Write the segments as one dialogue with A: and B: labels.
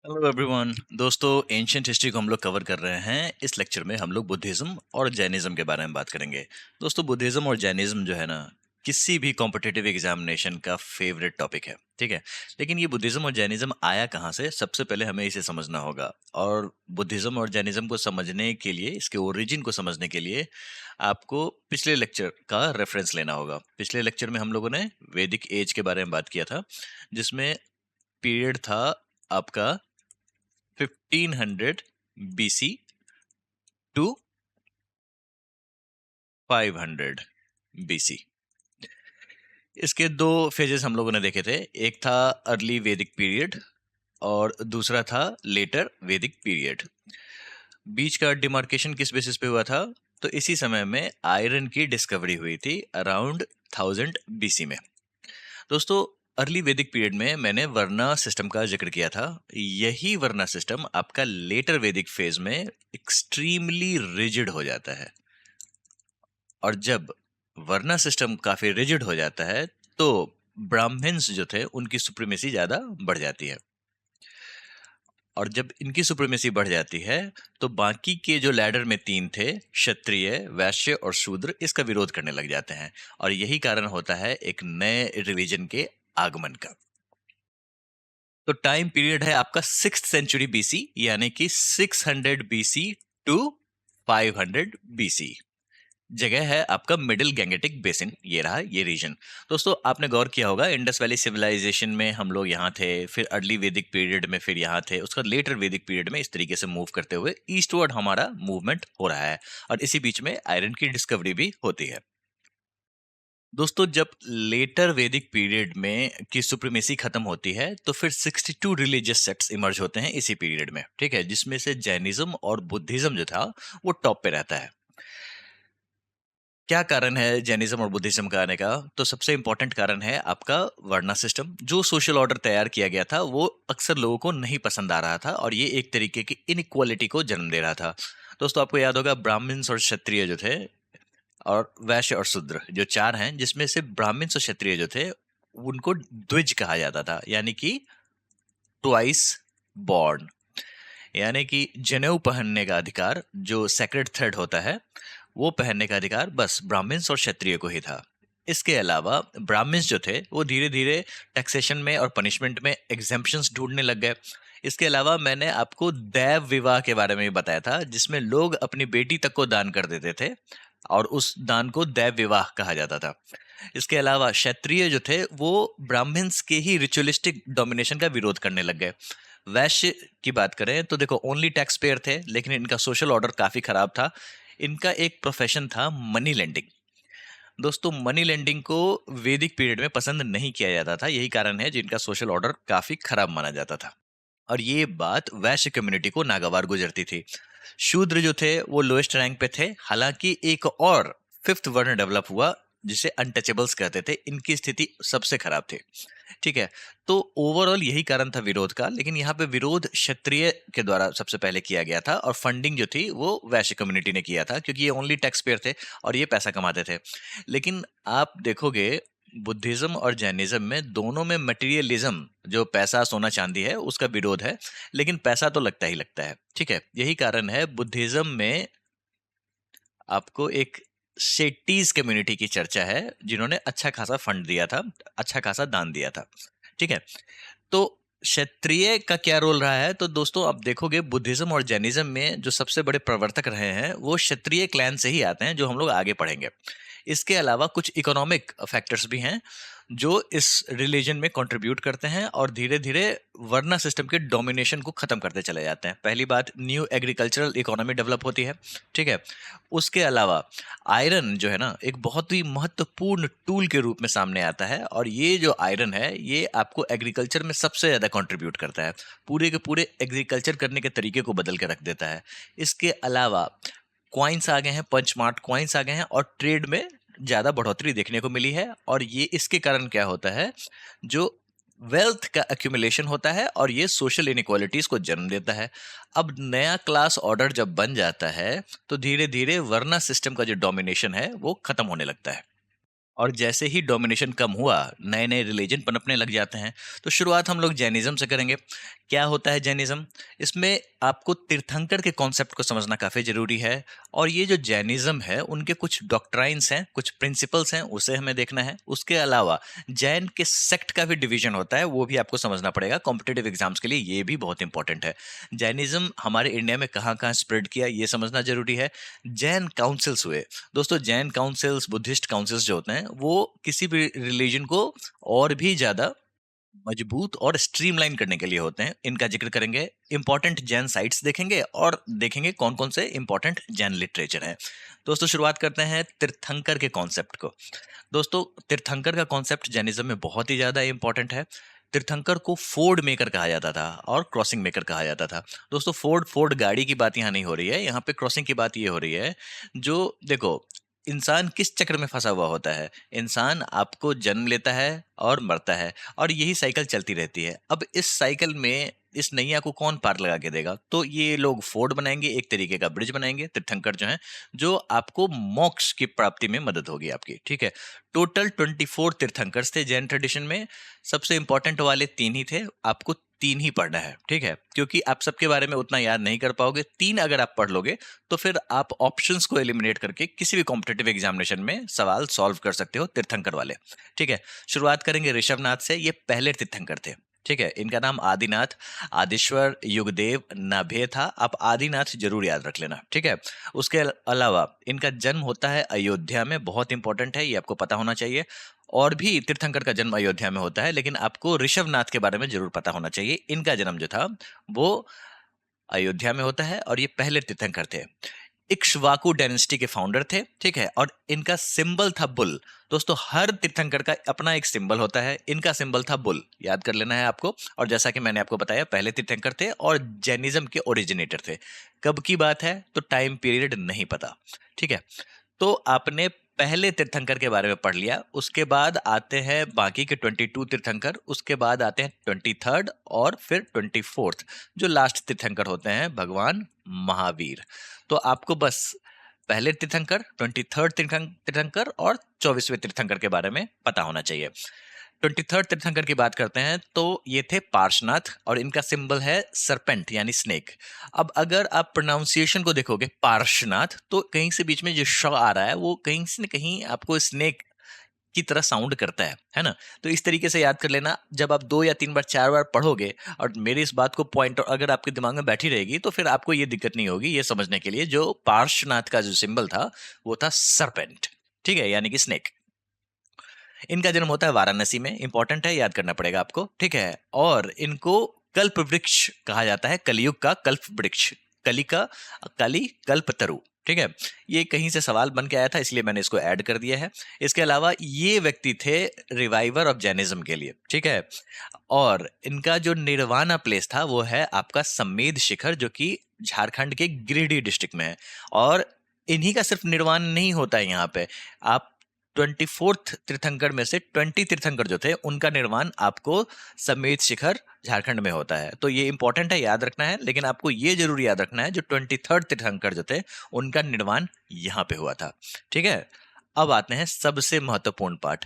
A: Hello everyone. दोस्तों, ancient history को हम लोग कवर कर रहे हैं। इस लेक्चर में हम लोग बुद्धिज्म और जैनिज्म के बारे में बात करेंगे। दोस्तों, बुद्धिज्म और जैनिज्म जो है ना, किसी भी कॉम्पिटिटिव एग्जामिनेशन का फेवरेट टॉपिक है। ठीक है। लेकिन ये बुद्धिज्म और जैनिज्म आया कहाँ से, सबसे पहले हमें इसे समझना होगा। और बुद्धिज्म और जैनिज्म को समझने के लिए, इसके ओरिजिन को समझने के लिए आपको पिछले लेक्चर का रेफरेंस लेना होगा। पिछले लेक्चर में हम लोगों ने वैदिक एज के बारे में बात किया था, जिसमें पीरियड था आपका 1500 BC टू 500 BC। इसके दो फेजेस हम लोगों ने देखे थे। एक था अर्ली वैदिक पीरियड और दूसरा था लेटर वैदिक पीरियड। बीच का डिमार्केशन किस बेसिस पे हुआ था? तो इसी समय में आयरन की डिस्कवरी हुई थी अराउंड 1000 BC में। दोस्तों, अर्ली वैदिक पीरियड में मैंने वर्ना सिस्टम का जिक्र किया था। यही वर्ना सिस्टम आपका लेटर वैदिक फेज में एक्सट्रीमली रिजिड हो जाता है। और जब वर्ना सिस्टम काफी रिजिड हो जाता है तो ब्राह्मण्स जो थे उनकी सुप्रीमेसी ज्यादा बढ़ जाती है। और जब इनकी सुप्रीमेसी बढ़ जाती है तो बाकी के जो लैडर में तीन थे, क्षत्रिय, वैश्य और शूद्र, इसका विरोध करने लग जाते हैं। और यही कारण होता है एक नए रिलीजन के आगमन का। तो टाइम पीरियड है आपका 6th सेंचुरी बीसी, यानी कि 600 बीसी टू 500 बीसी। जगह है आपका मिडिल गैंगेटिक बेसिन। ये रहा ये रीजन। दोस्तों, आपने गौर किया होगा, इंडस वैली सिविलाइजेशन में हम लोग यहाँ थे, फिर अर्ली वैदिक पीरियड में फिर यहाँ थे, उसका लेटर वैदिक पीरियड में इस तरीके से मूव करते हुए ईस्टवर्ड हमारा मूवमेंट हो रहा है। और इसी बीच में आयरन की डिस्कवरी भी होती है। दोस्तों, जब लेटर वैदिक पीरियड में की सुप्रीमेसी खत्म होती है तो फिर 62 रिलीजियस सेक्ट्स इमर्ज होते हैं इसी पीरियड में। ठीक है, जिसमें से जैनिज्म और बुद्धिज्म जो था वो टॉप पे रहता है। क्या कारण है जैनिज्म और बुद्धिज्म का आने का? तो सबसे इंपॉर्टेंट कारण है आपका वर्ना सिस्टम। जो सोशल ऑर्डर तैयार किया गया था वो अक्सर लोगों को नहीं पसंद आ रहा था और ये एक तरीके की इनइक्वालिटी को जन्म दे रहा था। दोस्तों, आपको याद होगा ब्राह्मण्स और क्षत्रिय जो थे, और वैश्य और शूद्र जो चार हैं, जिसमें से ब्राह्मण्स और क्षत्रिय जो थे उनको द्विज कहा जाता था, यानी कि ट्वाइस बॉर्न। यानी कि जनेऊ पहनने का अधिकार, जो सेक्रेड थ्रेड होता है, वो पहनने का अधिकार बस ब्राह्मण्स और क्षत्रिय को ही था। इसके अलावा ब्राह्मण्स जो थे वो धीरे धीरे टैक्सेशन में और पनिशमेंट में एग्जेम्पशंस ढूंढने लग गए। इसके अलावा मैंने आपको दैव विवाह के बारे में भी बताया था, जिसमें लोग अपनी बेटी तक को दान कर देते थे और उस दान को दैव विवाह कहा जाता था। इसके अलावा क्षत्रिय जो थे वो ब्राह्मण्स के ही रिचुअलिस्टिक डोमिनेशन का विरोध करने लग गए। वैश्य की बात करें तो देखो, ओनली टैक्स पेयर थे, लेकिन इनका सोशल ऑर्डर काफी खराब था। इनका एक प्रोफेशन था मनी लेंडिंग। दोस्तों, मनी लेंडिंग को वैदिक पीरियड में पसंद नहीं किया जाता था। यही कारण है जिनका सोशल ऑर्डर काफी खराब माना जाता था। और ये बात वैश्य कम्युनिटी को नागवार गुजरती थी। शूद्र जो थे वो लोएस्ट रैंक पे थे। हालांकि एक और फिफ्थ वर्ण डेवलप हुआ जिसे अनटचेबल्स कहते थे। इनकी स्थिति सबसे खराब थी। ठीक है। तो ओवरऑल यही कारण था विरोध का, लेकिन यहाँ पे विरोध क्षत्रिय के द्वारा सबसे पहले किया गया था और फंडिंग जो थी वो वैश्य कम्युनिटी ने किया था, क्योंकि ये ओनली टैक्स पेयर थे और ये पैसा कमाते थे। लेकिन आप देखोगे, बुद्धिज्म और जैनिज्म में दोनों में मटेरियलिज्म, जो पैसा सोना चांदी है, उसका विरोध है। लेकिन पैसा तो लगता ही लगता है। ठीक है। यही कारण है बुद्धिज्म में आपको एक शेट्टीज कम्युनिटी की चर्चा है, जिन्होंने अच्छा खासा फंड दिया था, अच्छा खासा दान दिया था। ठीक है। तो क्षत्रिय का क्या रोल रहा है? तो दोस्तों, आप देखोगे बुद्धिज्म और जैनिज्म में जो सबसे बड़े प्रवर्तक रहे हैं वो क्षत्रिय क्लैन से ही आते हैं, जो हम लोग आगे पढ़ेंगे। इसके अलावा कुछ इकोनॉमिक फैक्टर्स भी हैं जो इस रिलीजन में कंट्रीब्यूट करते हैं और धीरे धीरे वर्ना सिस्टम के डोमिनेशन को खत्म करते चले जाते हैं। पहली बात, न्यू एग्रीकल्चरल इकोनॉमी डेवलप होती है। ठीक है। उसके अलावा आयरन जो है ना, एक बहुत ही महत्वपूर्ण टूल के रूप में सामने आता है। और ये जो आयरन है ये आपको एग्रीकल्चर में सबसे ज्यादा कंट्रीब्यूट करता है। पूरे के पूरे एग्रीकल्चर करने के तरीके को बदल के रख देता है। इसके अलावा कॉइन्स आ गए हैं, पंचमार्ट कॉइन्स आ गए हैं और ट्रेड में ज्यादा बढ़ोतरी देखने को मिली है। और ये इसके कारण क्या होता है, जो वेल्थ का एक्यूमुलेशन होता है और ये सोशल इनइक्वालिटीज को जन्म देता है। अब नया क्लास ऑर्डर जब बन जाता है तो धीरे धीरे वर्ना सिस्टम का जो डोमिनेशन है वो खत्म होने लगता है। और जैसे ही डोमिनेशन कम हुआ, नए नए रिलीजन पनपने लग जाते हैं। तो शुरुआत हम लोग जैनिज्म से करेंगे। क्या होता है जैनिज्म? इसमें आपको तीर्थंकर के कॉन्सेप्ट को समझना काफ़ी ज़रूरी है। और ये जो जैनिज्म है, उनके कुछ डॉक्ट्राइन्स हैं, कुछ प्रिंसिपल्स हैं, उसे हमें देखना है। उसके अलावा जैन के सेक्ट का भी डिवीजन होता है, वो भी आपको समझना पड़ेगा कॉम्पिटेटिव एग्जाम्स के लिए, ये भी बहुत इंपॉर्टेंट है। जैनिज्म हमारे इंडिया में कहाँ कहाँ स्प्रेड किया, ये समझना जरूरी है। जैन काउंसिल्स हुए। दोस्तों, जैन काउंसिल्स, बुद्धिस्ट काउंसिल्स जो होते हैं, वो किसी भी रिलीजन को और भी ज्यादा मजबूत और स्ट्रीमलाइन करने के लिए होते हैं। इनका जिक्र करेंगे, इंपॉर्टेंट जैन साइट्स देखेंगे और देखेंगे कौन कौन से इंपॉर्टेंट जैन लिटरेचर है। दोस्तों, शुरुआत करते हैं तीर्थंकर के कॉन्सेप्ट को। दोस्तों, तीर्थंकर का कॉन्सेप्ट जैनिज्म में बहुत ही ज्यादा इंपॉर्टेंट है। तीर्थंकर को फोर्ड मेकर कहा जाता था और क्रॉसिंग मेकर कहा जाता था। दोस्तों, फोर्ड फोर्ड गाड़ी की बात यहाँ नहीं हो रही है, यहाँ पे क्रॉसिंग की बात ये हो रही है। जो देखो, इंसान किस चक्र में फंसा हुआ होता है? इंसान आपको जन्म लेता है और मरता है, और यही साइकिल चलती रहती है। अब इस साइकिल में इस नैया को कौन पार लगा के देगा? तो ये लोग फोर्ड बनाएंगे, एक तरीके का ब्रिज बनाएंगे, तीर्थंकर जो है, जो आपको मोक्ष की प्राप्ति में मदद होगी आपकी। ठीक है। टोटल 24 तीर्थंकर्स थे जैन ट्रेडिशन में। सबसे इंपॉर्टेंट वाले 3 ही थे, आपको 3 ही पढ़ना है। ठीक है, क्योंकि आप सबके बारे में उतना याद नहीं कर पाओगे। 3 अगर आप पढ़ लोगे तो फिर आप ऑप्शंस को एलिमिनेट करके किसी भी कॉम्पिटेटिव एग्जामिनेशन में सवाल सॉल्व कर सकते हो, तीर्थंकर वाले। ठीक है। शुरुआत करेंगे ऋषभनाथ से। ये पहले तीर्थंकर थे। ठीक है। इनका नाम आदिनाथ, आदिश्वर, युगदेव, नाभे था। आप आदिनाथ जरूर याद रख लेना। ठीक है। उसके अलावा इनका जन्म होता है अयोध्या में, बहुत इंपॉर्टेंट है, ये आपको पता होना चाहिए। और भी तीर्थंकर का जन्म अयोध्या में होता है, लेकिन आपको ऋषभनाथ के बारे में जरूर पता होना चाहिए। इनका जन्म जो था वो अयोध्या में होता है, और ये पहले तीर्थंकर थे। इक्ष्वाकु डायनेस्टी के फाउंडर थे। ठीक है। और इनका सिंबल था बुल। दोस्तों, हर तीर्थंकर का अपना एक सिंबल होता है। इनका सिंबल था बुल, याद कर लेना है आपको। और जैसा कि मैंने आपको बताया, पहले तीर्थंकर थे और जैनिज्म के ओरिजिनेटर थे। कब की बात है तो टाइम पीरियड नहीं पता। ठीक है। तो आपने पहले तीर्थंकर के बारे में पढ़ लिया। उसके बाद आते हैं बाकी के 22 तीर्थंकर। उसके बाद आते हैं 23rd और फिर 24th, जो लास्ट तीर्थंकर होते हैं भगवान महावीर। तो आपको बस पहले तीर्थंकर, 23rd तीर्थंकर और 24वें तीर्थंकर के बारे में पता होना चाहिए। 23rd तीर्थंकर की बात करते हैं तो ये थे पार्श्वनाथ, और इनका सिंबल है सरपेंट यानी स्नेक। अब अगर आप प्रोनाउंसिएशन को देखोगे पार्श्वनाथ, तो कहीं से बीच में जो श आ रहा है वो कहीं से न कहीं आपको स्नेक की तरह साउंड करता है ना? तो इस तरीके से याद कर लेना। जब आप 2 या 3 बार 4 बार पढ़ोगे और मेरी इस बात को पॉइंट अगर आपके दिमाग में बैठी रहेगी, तो फिर आपको ये दिक्कत नहीं होगी ये समझने के लिए, जो पार्श्वनाथ का जो सिंबल था वो था सरपेंट। ठीक है, यानी कि स्नेक। इनका जन्म होता है वाराणसी में, इंपॉर्टेंट है, याद करना पड़ेगा आपको। ठीक है। और इनको कल्प वृक्ष कहा जाता है, कलयुग का कल्प वृक्ष, कली का कली कल्प तरु। ठीक है। ये कहीं से सवाल बन के आया था, इसलिए मैंने इसको ऐड कर दिया है। इसके अलावा ये व्यक्ति थे रिवाइवर ऑफ जैनिज्म के लिए। ठीक है। और इनका जो निर्वाणा प्लेस था वो है आपका सम्मेद शिखर, जो कि झारखंड के गिरिडीह डिस्ट्रिक्ट में है। और इन्हीं का सिर्फ निर्वाण नहीं होता है यहाँ पे। आप 24th तीर्थंकर में से 20 तीर्थंकर जो थे, उनका निर्माण आपको समेत शिखर झारखंड में होता है। तो ये इंपॉर्टेंट है, याद रखना है। लेकिन आपको ये जरूर याद रखना है, जो 23rd तीर्थंकर जो थे, उनका निर्माण यहाँ पे हुआ था। ठीक है। अब आते हैं सबसे महत्वपूर्ण पार्ट,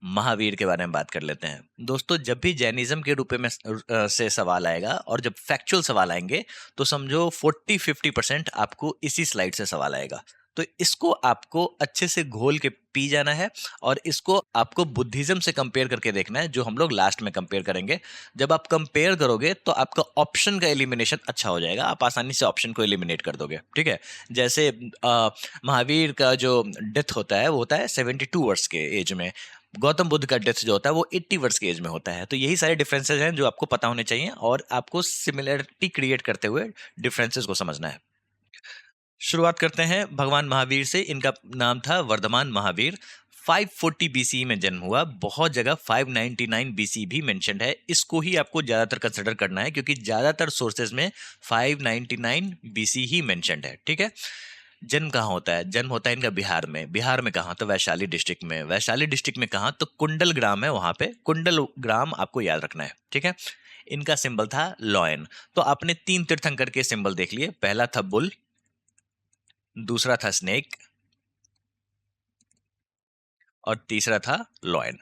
A: महावीर के बारे में बात कर लेते हैं। दोस्तों, जब भी जैनिज्म के रूप में से सवाल आएगा और जब फैक्चुअल सवाल आएंगे, तो समझो 40-50% आपको इसी स्लाइड से सवाल आएगा। तो इसको आपको अच्छे से घोल के पी जाना है, और इसको आपको बुद्धिज्म से कंपेयर करके देखना है, जो हम लोग लास्ट में कंपेयर करेंगे। जब आप कंपेयर करोगे तो आपका ऑप्शन का एलिमिनेशन अच्छा हो जाएगा, आप आसानी से ऑप्शन को एलिमिनेट कर दोगे। ठीक है। जैसे महावीर का जो डेथ होता है वो होता है 72 वर्ष के एज में। गौतम बुद्ध का डेथ जो होता है वो 80 वर्ष की एज में होता है। तो यही सारे डिफरेंसेस हैं जो आपको पता होने चाहिए, और आपको सिमिलरिटी क्रिएट करते हुए डिफरेंसेस को समझना है। शुरुआत करते हैं भगवान महावीर से। इनका नाम था वर्धमान महावीर। 540 बीसी में जन्म हुआ। बहुत जगह 599 बीसी भी मेंशन्ड है। इसको ही आपको ज्यादातर कंसिडर करना है, क्योंकि ज्यादातर सोर्सेज में 599 बीसी ही मेंशन्ड है। ठीक है। जन्म कहाँ होता है? जन्म होता है इनका बिहार में। बिहार में कहाँ? तो वैशाली डिस्ट्रिक्ट में। वैशाली डिस्ट्रिक्ट में कहाँ? तो कुंडल ग्राम है, वहां पे कुंडल ग्राम आपको याद रखना है। ठीक है। इनका सिंबल था लॉयन। तो आपने 3 तीर्थंकर के सिंबल देख लिए। पहला था बुल, दूसरा था स्नेक, और तीसरा था लॉयन।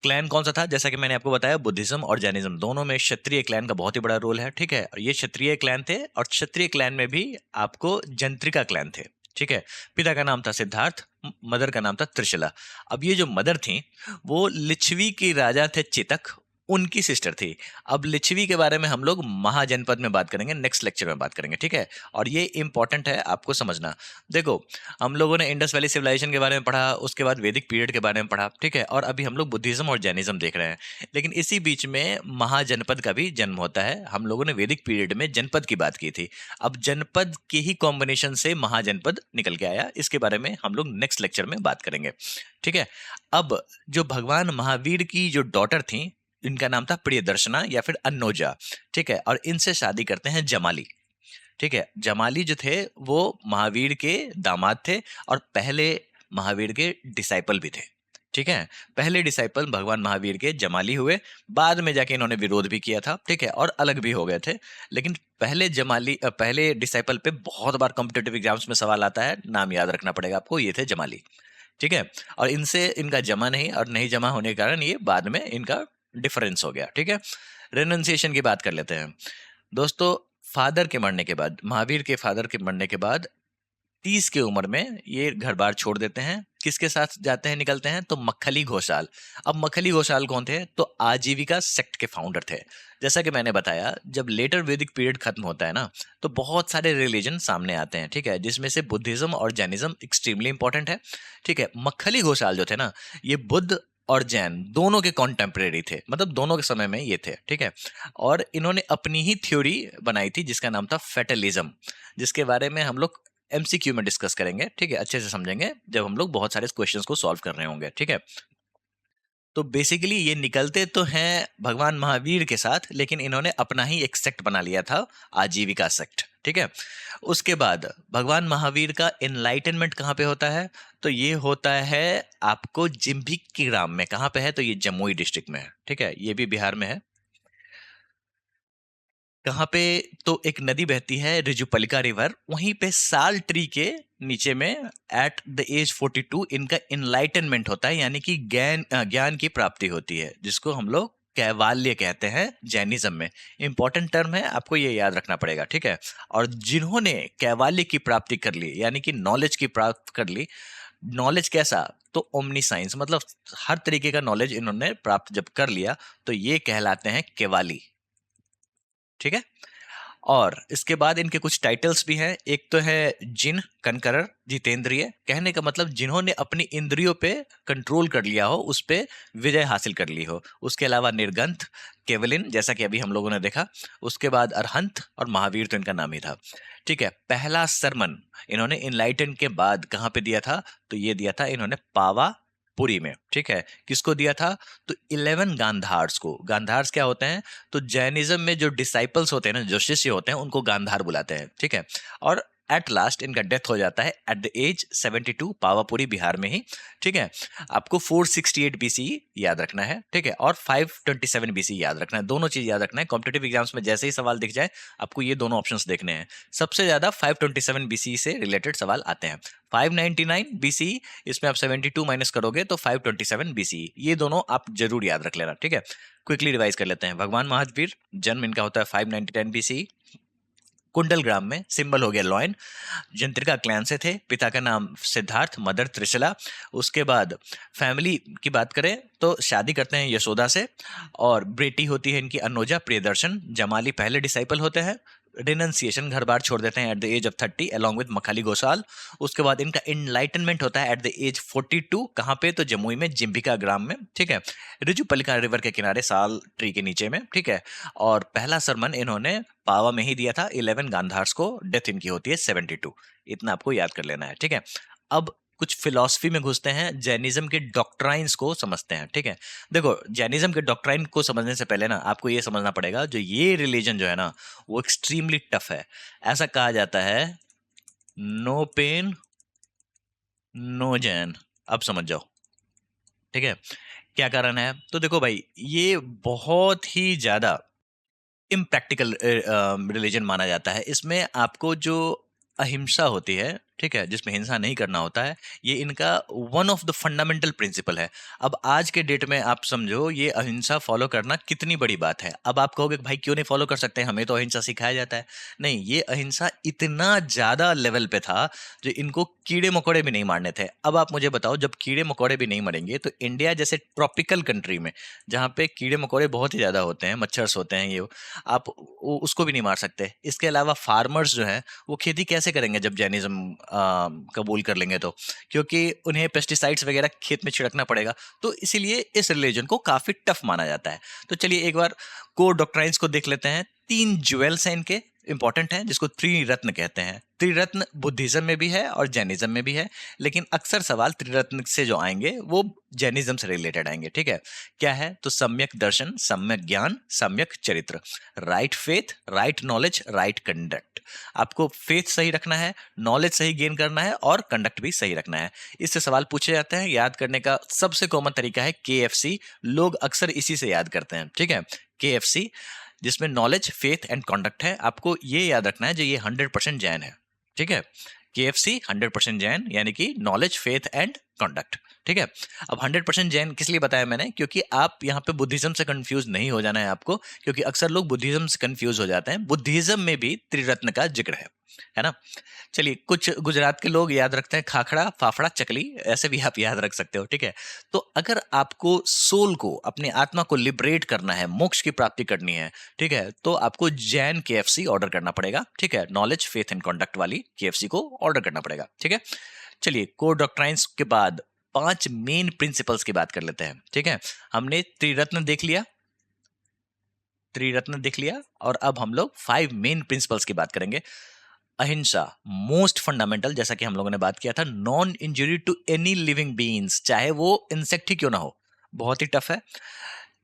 A: क्लैन कौन सा था? जैसा कि मैंने आपको बताया, बुद्धिज्म और जैनिज्म दोनों में क्षत्रिय क्लैन का बहुत ही बड़ा रोल है, ठीक है। और ये क्षत्रिय क्लैन थे, और क्षत्रिय क्लैन में भी आपको जंत्रिका क्लैन थे, ठीक है। पिता का नाम था सिद्धार्थ, मदर का नाम था त्रिशला। अब ये जो मदर थी वो लिच्छवी की राजा थे चेतक, उनकी सिस्टर थी। अब लिच्छवी के बारे में हम लोग महाजनपद में बात करेंगे, नेक्स्ट लेक्चर में बात करेंगे, ठीक है। और ये इंपॉर्टेंट है आपको समझना। देखो, हम लोगों ने इंडस वैली सिविलाइजेशन के बारे में पढ़ा, उसके बाद वैदिक पीरियड के बारे में पढ़ा, ठीक है। और अभी हम लोग बुद्धिज्म और जैनिज्म देख रहे हैं। लेकिन इसी बीच में महाजनपद का भी जन्म होता है। हम लोगों ने वैदिक पीरियड में जनपद की बात की थी। अब जनपद के ही कॉम्बिनेशन से महाजनपद निकल के आया, इसके बारे में हम लोग नेक्स्ट लेक्चर में बात करेंगे, ठीक है। अब जो भगवान महावीर की जो डॉटर थी, इनका नाम था प्रियदर्शना या फिर अन्नोजा, ठीक है। और इनसे शादी करते हैं जमाली, ठीक है। जमाली जो थे वो महावीर के दामाद थे, और पहले महावीर के डिसाइपल भी थे, ठीक है। पहले डिसाइपल भगवान महावीर के जमाली हुए, बाद में जाके इन्होंने विरोध भी किया था, ठीक है, और अलग भी हो गए थे। लेकिन पहले पहले डिसाइपल पे बहुत बार कॉम्पिटेटिव एग्जाम्स में सवाल आता है, नाम याद रखना पड़ेगा आपको, ये थे जमाली, ठीक है। और इनसे इनका जमा नहीं, और नहीं जमा होने के कारण ये बाद में इनका डिफरेंस हो गया, ठीक है। रेनन्सिएशन की बात कर लेते हैं दोस्तों। फादर के मरने के बाद, महावीर के फादर के मरने के बाद 30 की उम्र में ये घर बार छोड़ देते हैं। किसके साथ जाते हैं, निकलते हैं? तो मक्खली घोषाल। अब मक्खली घोषाल कौन थे? तो आजीविका सेक्ट के फाउंडर थे। जैसा कि मैंने बताया, जब लेटर वैदिक पीरियड खत्म होता है ना, तो बहुत सारे रिलीजन सामने आते हैं, ठीक है, जिसमें से बुद्धिज्म और जैनिज्म एक्सट्रीमली इंपॉर्टेंट है, ठीक है। मक्खली घोषाल जो थे ना, ये बुद्ध और जैन दोनों के कॉन्टेम्परेरी थे, मतलब दोनों के समय में ये थे, ठीक है। और इन्होंने अपनी ही थ्योरी बनाई थी जिसका नाम था फेटलिज्म, जिसके बारे में हम लोग एमसीक्यू में डिस्कस करेंगे, ठीक है, अच्छे से समझेंगे जब हम लोग बहुत सारे क्वेश्चंस को सॉल्व कर रहे होंगे, ठीक है। तो बेसिकली ये निकलते तो हैं भगवान महावीर के साथ, लेकिन इन्होंने अपना ही एक सेक्ट बना लिया था, आजीविका सेक्ट, ठीक है। उसके बाद भगवान महावीर का एनलाइटनमेंट कहाँ पे होता है? तो ये होता है आपको जिम्भिक्की ग्राम में। कहाँ पे है? तो ये जमुई डिस्ट्रिक्ट में है, ठीक है, ये भी बिहार में है। कहाँ पे? तो एक नदी बहती है रिजुपलिका रिवर, वहीं पे साल ट्री के नीचे में एट द एज 42 इनका इनलाइटनमेंट होता है, यानी कि ज्ञान ज्ञान की प्राप्ति होती है, जिसको हम लोग कैवाल्य कहते हैं जैनिज्म में। इंपॉर्टेंट टर्म है, आपको ये याद रखना पड़ेगा, ठीक है। और जिन्होंने कैवाल्य की प्राप्ति कर ली, यानी कि नॉलेज की प्राप्त कर ली, नॉलेज कैसा? तो ओमनी साइंस, मतलब हर तरीके का नॉलेज इन्होंने प्राप्त जब कर लिया, तो ये कहलाते हैं केवाली, ठीक है। और इसके बाद इनके कुछ टाइटल्स भी हैं। एक तो है जिन कनकरर, जितेंद्रिय, कहने का मतलब जिन्होंने अपनी इंद्रियों पे कंट्रोल कर लिया हो, उस पे विजय हासिल कर ली हो। उसके अलावा निर्गंथ, केवलिन, जैसा कि अभी हम लोगों ने देखा। उसके बाद अरहंत, और महावीर तो इनका नाम ही था, ठीक है। पहला सरमन इन्होंने इनलाइटन के बाद कहाँ पे दिया था? तो ये दिया था इन्होंने पावा पुरी में, ठीक है। किसको दिया था? तो 11 गांधार्स को। गांधार्स क्या होते हैं? तो जैनिज्म में जो डिसाइपल्स होते हैं ना, जो शिष्य होते हैं, उनको गांधार बुलाते हैं, ठीक है। और एट लास्ट इनका डेथ हो जाता है at the age 72, Pawapuri Bihar में ही, ठीक है। आपको 468 बीसी याद रखना है, ठीक है, और 527 बीसी याद रखना है। दोनों चीज याद रखना है, कॉम्पिटेटिव एग्जाम्स में जैसे ही सवाल दिख जाए आपको ये दोनों ऑप्शंस देखने हैं। सबसे ज्यादा 527 बीसी से रिलेटेड सवाल आते हैं। 599 बीसी, इसमें आप 72 माइनस करोगे तो 527 बीसी, ये दोनों आप जरूर याद रख लेना, ठीक है। क्विकली रिवाइज कर लेते हैं। भगवान महावीर जन्म इनका होता है 599 बीसी, कुंडल ग्राम में, सिंबल हो गया लॉयन। जंत्रिका क्लैन से थे, पिता का नाम सिद्धार्थ, मदर त्रिशला। उसके बाद फैमिली की बात करें तो शादी करते हैं यशोदा से, और बेटी होती है इनकी अनुजा प्रियदर्शन। जमाली पहले डिसाइपल होते हैं। रिनंसिएशन, घर बार छोड़ देते हैं at the age of 30 along with Makkhali Gosala. उसके बाद इनका इनलाइटनमेंट होता है एट द एज 42। कहाँ पे? तो जमुई में, जिम्बिका ग्राम में, ठीक है, रिजुपलिका रिवर के किनारे, साल ट्री के नीचे में, ठीक है। और पहला सरमन इन्होंने पावा में ही दिया था 11 गांधार्स को। डेथ इनकी होती है 72। इतना आपको याद कर लेना है, ठीक है। अब कुछ फिलॉसफी में घुसते हैं, जैनिज्म के डॉक्ट्राइन्स को समझते हैं, ठीक है। देखो, जैनिज्म के डॉक्ट्राइन को समझने से पहले ना आपको ये समझना पड़ेगा, जो ये रिलीजन जो है ना, वो एक्सट्रीमली टफ है। ऐसा कहा जाता है, नो पेन नो जैन। अब समझ जाओ, ठीक है, क्या कारण है। तो देखो भाई, ये बहुत ही ज्यादा इम्प्रैक्टिकल रिलीजन माना जाता है। इसमें आपको जो अहिंसा होती है, ठीक है, जिसमें हिंसा नहीं करना होता है। ये इनका one of the fundamental principle है। अब आज के डेट में आप समझो ये अहिंसा फॉलो करना कितनी बड़ी बात है। अब आप कहोगे कि भाई क्यों नहीं फॉलो कर सकते, हमें तो अहिंसा सिखाया जाता है। नहीं, ये अहिंसा इतना ज्यादा लेवल पे था जो इनको कीड़े मकोड़े भी नहीं मारने थे। अब आप मुझे बताओ, जब कीड़े मकोड़े भी नहीं मरेंगे तो इंडिया जैसे ट्रॉपिकल कंट्री में, जहाँ पे कीड़े मकोड़े बहुत ही ज्यादा होते हैं, मच्छर्स होते हैं, ये आप उसको भी नहीं मार सकते। इसके अलावा फार्मर्स जो हैं वो खेती कैसे करेंगे जब जैनिज्म कबूल कर लेंगे तो, क्योंकि उन्हें पेस्टिसाइड्स वगैरह खेत में छिड़कना पड़ेगा। तो इसीलिए इस रिलीजन को काफी टफ माना जाता है। तो चलिए एक बार कोर डॉक्ट्राइन्स को देख लेते हैं। 3 ज्वेल्स हैं इनके, इंपॉर्टेंट हैं, जिसको त्रिरत्न कहते हैं। त्रिरत्न बुद्धिज्म में भी है और जैनिज्म में भी है, लेकिन अक्सर सवाल त्रिरत्न से जो आएंगे वो जैनिज्म से रिलेटेड आएंगे। ठीक है, क्या है तो सम्यक दर्शन, सम्यक ज्ञान, सम्यक चरित्र, right faith, right knowledge, right conduct. आपको फेथ सही रखना है, नॉलेज सही गेन करना है और कंडक्ट भी सही रखना है। इससे सवाल पूछे जाते हैं। याद करने का सबसे कॉमन तरीका है KFC, लोग अक्सर इसी से याद करते हैं। ठीक है, KFC, जिसमें नॉलेज, फेथ एंड कंडक्ट है। आपको ये याद रखना है जो ये 100% जैन है। ठीक है, KFC 100% जैन, यानी कि नॉलेज, फेथ एंड कंडक्ट। ठीक है, अब 100% जैन किस लिए बताया मैंने, क्योंकि आप यहाँ पे बुद्धिज्म से कंफ्यूज नहीं हो जाना है आपको, क्योंकि अक्सर लोग बुद्धिज्म से कंफ्यूज हो जाते हैं। बुद्धिज्म में भी त्रिरत्न का जिक्र है ना। चलिए, कुछ गुजरात के लोग याद रखते हैं खाखड़ा, फाफड़ा, चकली, ऐसे भी आप याद रख सकते हो। ठीक है, तो अगर आपको सोल को, अपनी आत्मा को लिबरेट करना है, मोक्ष की प्राप्ति करनी है, ठीक है, तो आपको जैन KFC ऑर्डर करना पड़ेगा। ठीक है, नॉलेज, फेथ एंड कॉन्डक्ट वाली KFC को ऑर्डर करना पड़ेगा। ठीक है, चलिए कोर डॉक्ट्राइन्स के बाद 5 मेन प्रिंसिपल्स की बात कर लेते हैं। ठीक है, हमने त्रिरत्न देख लिया, त्रिरत्न देख लिया, और अब हम लोग 5 मेन प्रिंसिपल्स की बात करेंगे। अहिंसा मोस्ट फंडामेंटल, जैसा कि हम लोगों ने बात किया था, non injury to any living beings, चाहे वो इंसेक्ट ही क्यों ना हो, बहुत ही टफ है।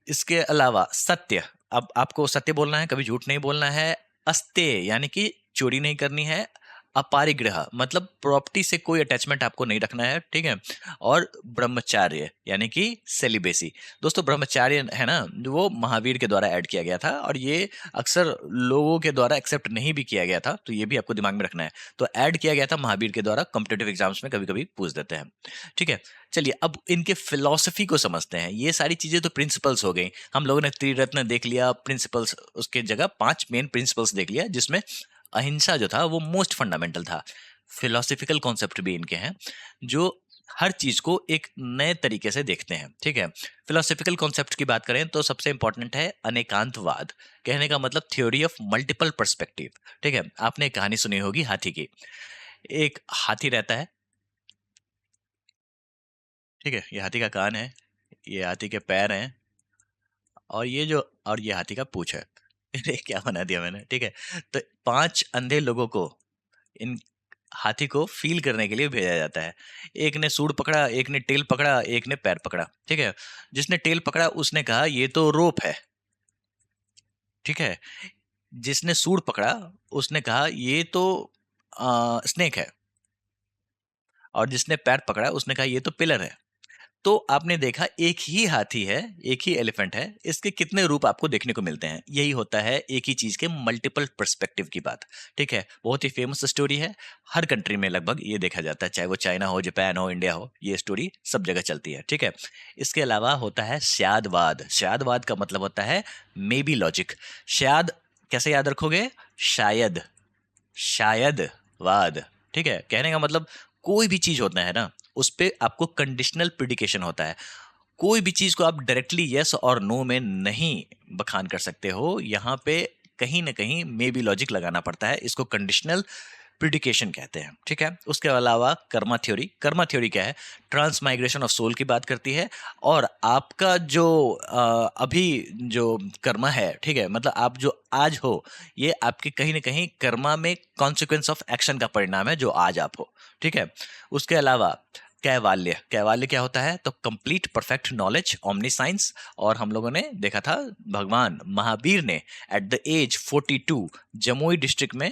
A: इसके अलावा सत्य, अब आपको सत्य बोलना है, कभी झूठ नहीं बोलना है। अस्तेय, यानी कि चोरी नहीं करनी है। अपारिग्रह, मतलब प्रॉपर्टी से कोई अटैचमेंट आपको नहीं रखना है। ठीक है, और ब्रह्मचार्य यानी कि सेलिबेसी। दोस्तों, ब्रह्मचार्य है ना, वो महावीर के द्वारा ऐड किया गया था, और ये अक्सर लोगों के द्वारा एक्सेप्ट नहीं भी किया गया था, तो ये भी आपको दिमाग में रखना है। तो ऐड किया गया था महावीर के द्वारा, कॉम्पिटेटिव एग्जाम्स में कभी कभी पूछ देते हैं। ठीक है, चलिए अब इनके फिलॉसफी को समझते हैं। ये सारी चीजें तो प्रिंसिपल्स हो गई, हम लोगों ने त्रिरत्न देख लिया, प्रिंसिपल्स उसके जगह 5 मेन प्रिंसिपल्स देख लिया, जिसमें अहिंसा जो था वो मोस्ट फंडामेंटल था। फिलोसफिकल कॉन्सेप्ट भी इनके हैं जो हर चीज को एक नए तरीके से देखते हैं। ठीक है, फिलोसफिकल कॉन्सेप्ट की बात करें तो सबसे इंपॉर्टेंट है अनेकांतवाद। कहने का मतलब थ्योरी ऑफ मल्टीपल पर्सपेक्टिव। ठीक है, आपने एक कहानी सुनी होगी हाथी की। एक हाथी रहता है, ठीक है, ये हाथी का कान है, ये हाथी के पैर हैं, और ये हाथी का पूंछ है। अरे क्या बना दिया मैंने। ठीक है, तो 5 अंधे लोगों को इन हाथी को फील करने के लिए भेजा जाता है। एक ने सूंड पकड़ा, एक ने टेल पकड़ा, एक ने पैर पकड़ा। ठीक है, जिसने टेल पकड़ा उसने कहा ये तो रोप है। ठीक है, जिसने सूंड पकड़ा उसने कहा ये तो स्नेक है, और जिसने पैर पकड़ा उसने कहा ये तो पिलर है। तो आपने देखा, एक ही हाथी है, एक ही एलिफेंट है, इसके कितने रूप आपको देखने को मिलते हैं। यही होता है एक ही चीज के मल्टीपल पर्सपेक्टिव की बात। ठीक है, बहुत ही फेमस स्टोरी है, हर कंट्री में लगभग ये देखा जाता है, चाहे वो चाइना हो, जापान हो, इंडिया हो, ये स्टोरी सब जगह चलती है। ठीक है, इसके अलावा होता है स्यादवाद। स्यादवाद का मतलब होता है मे बी लॉजिक। स्याद कैसे याद रखोगे, शायद, शायद वाद। ठीक है, कहने का मतलब कोई भी चीज होता है ना, उस पे आपको कंडीशनल प्रिडिकेशन होता है। कोई भी चीज को आप डायरेक्टली यस और नो में नहीं बखान कर सकते हो, यहाँ पे कहीं ना कहीं मे बी लॉजिक लगाना पड़ता है, इसको कंडीशनल प्रिडिकेशन कहते हैं। ठीक है, उसके अलावा कर्मा थ्योरी। कर्मा थ्योरी क्या है, ट्रांसमाइग्रेशन ऑफ सोल की बात करती है, और आपका जो अभी जो कर्मा है, ठीक है, मतलब आप जो आज हो, ये आपके कहीं ना कहीं कर्मा में कॉन्सिक्वेंस ऑफ एक्शन का परिणाम है जो आज आप हो। ठीक है, उसके अलावा कैवाल्य। कैवाल्य क्या होता है, तो complete perfect knowledge, omniscience. और हम लोगों ने देखा था भगवान महावीर ने at the age 42 Jamui district में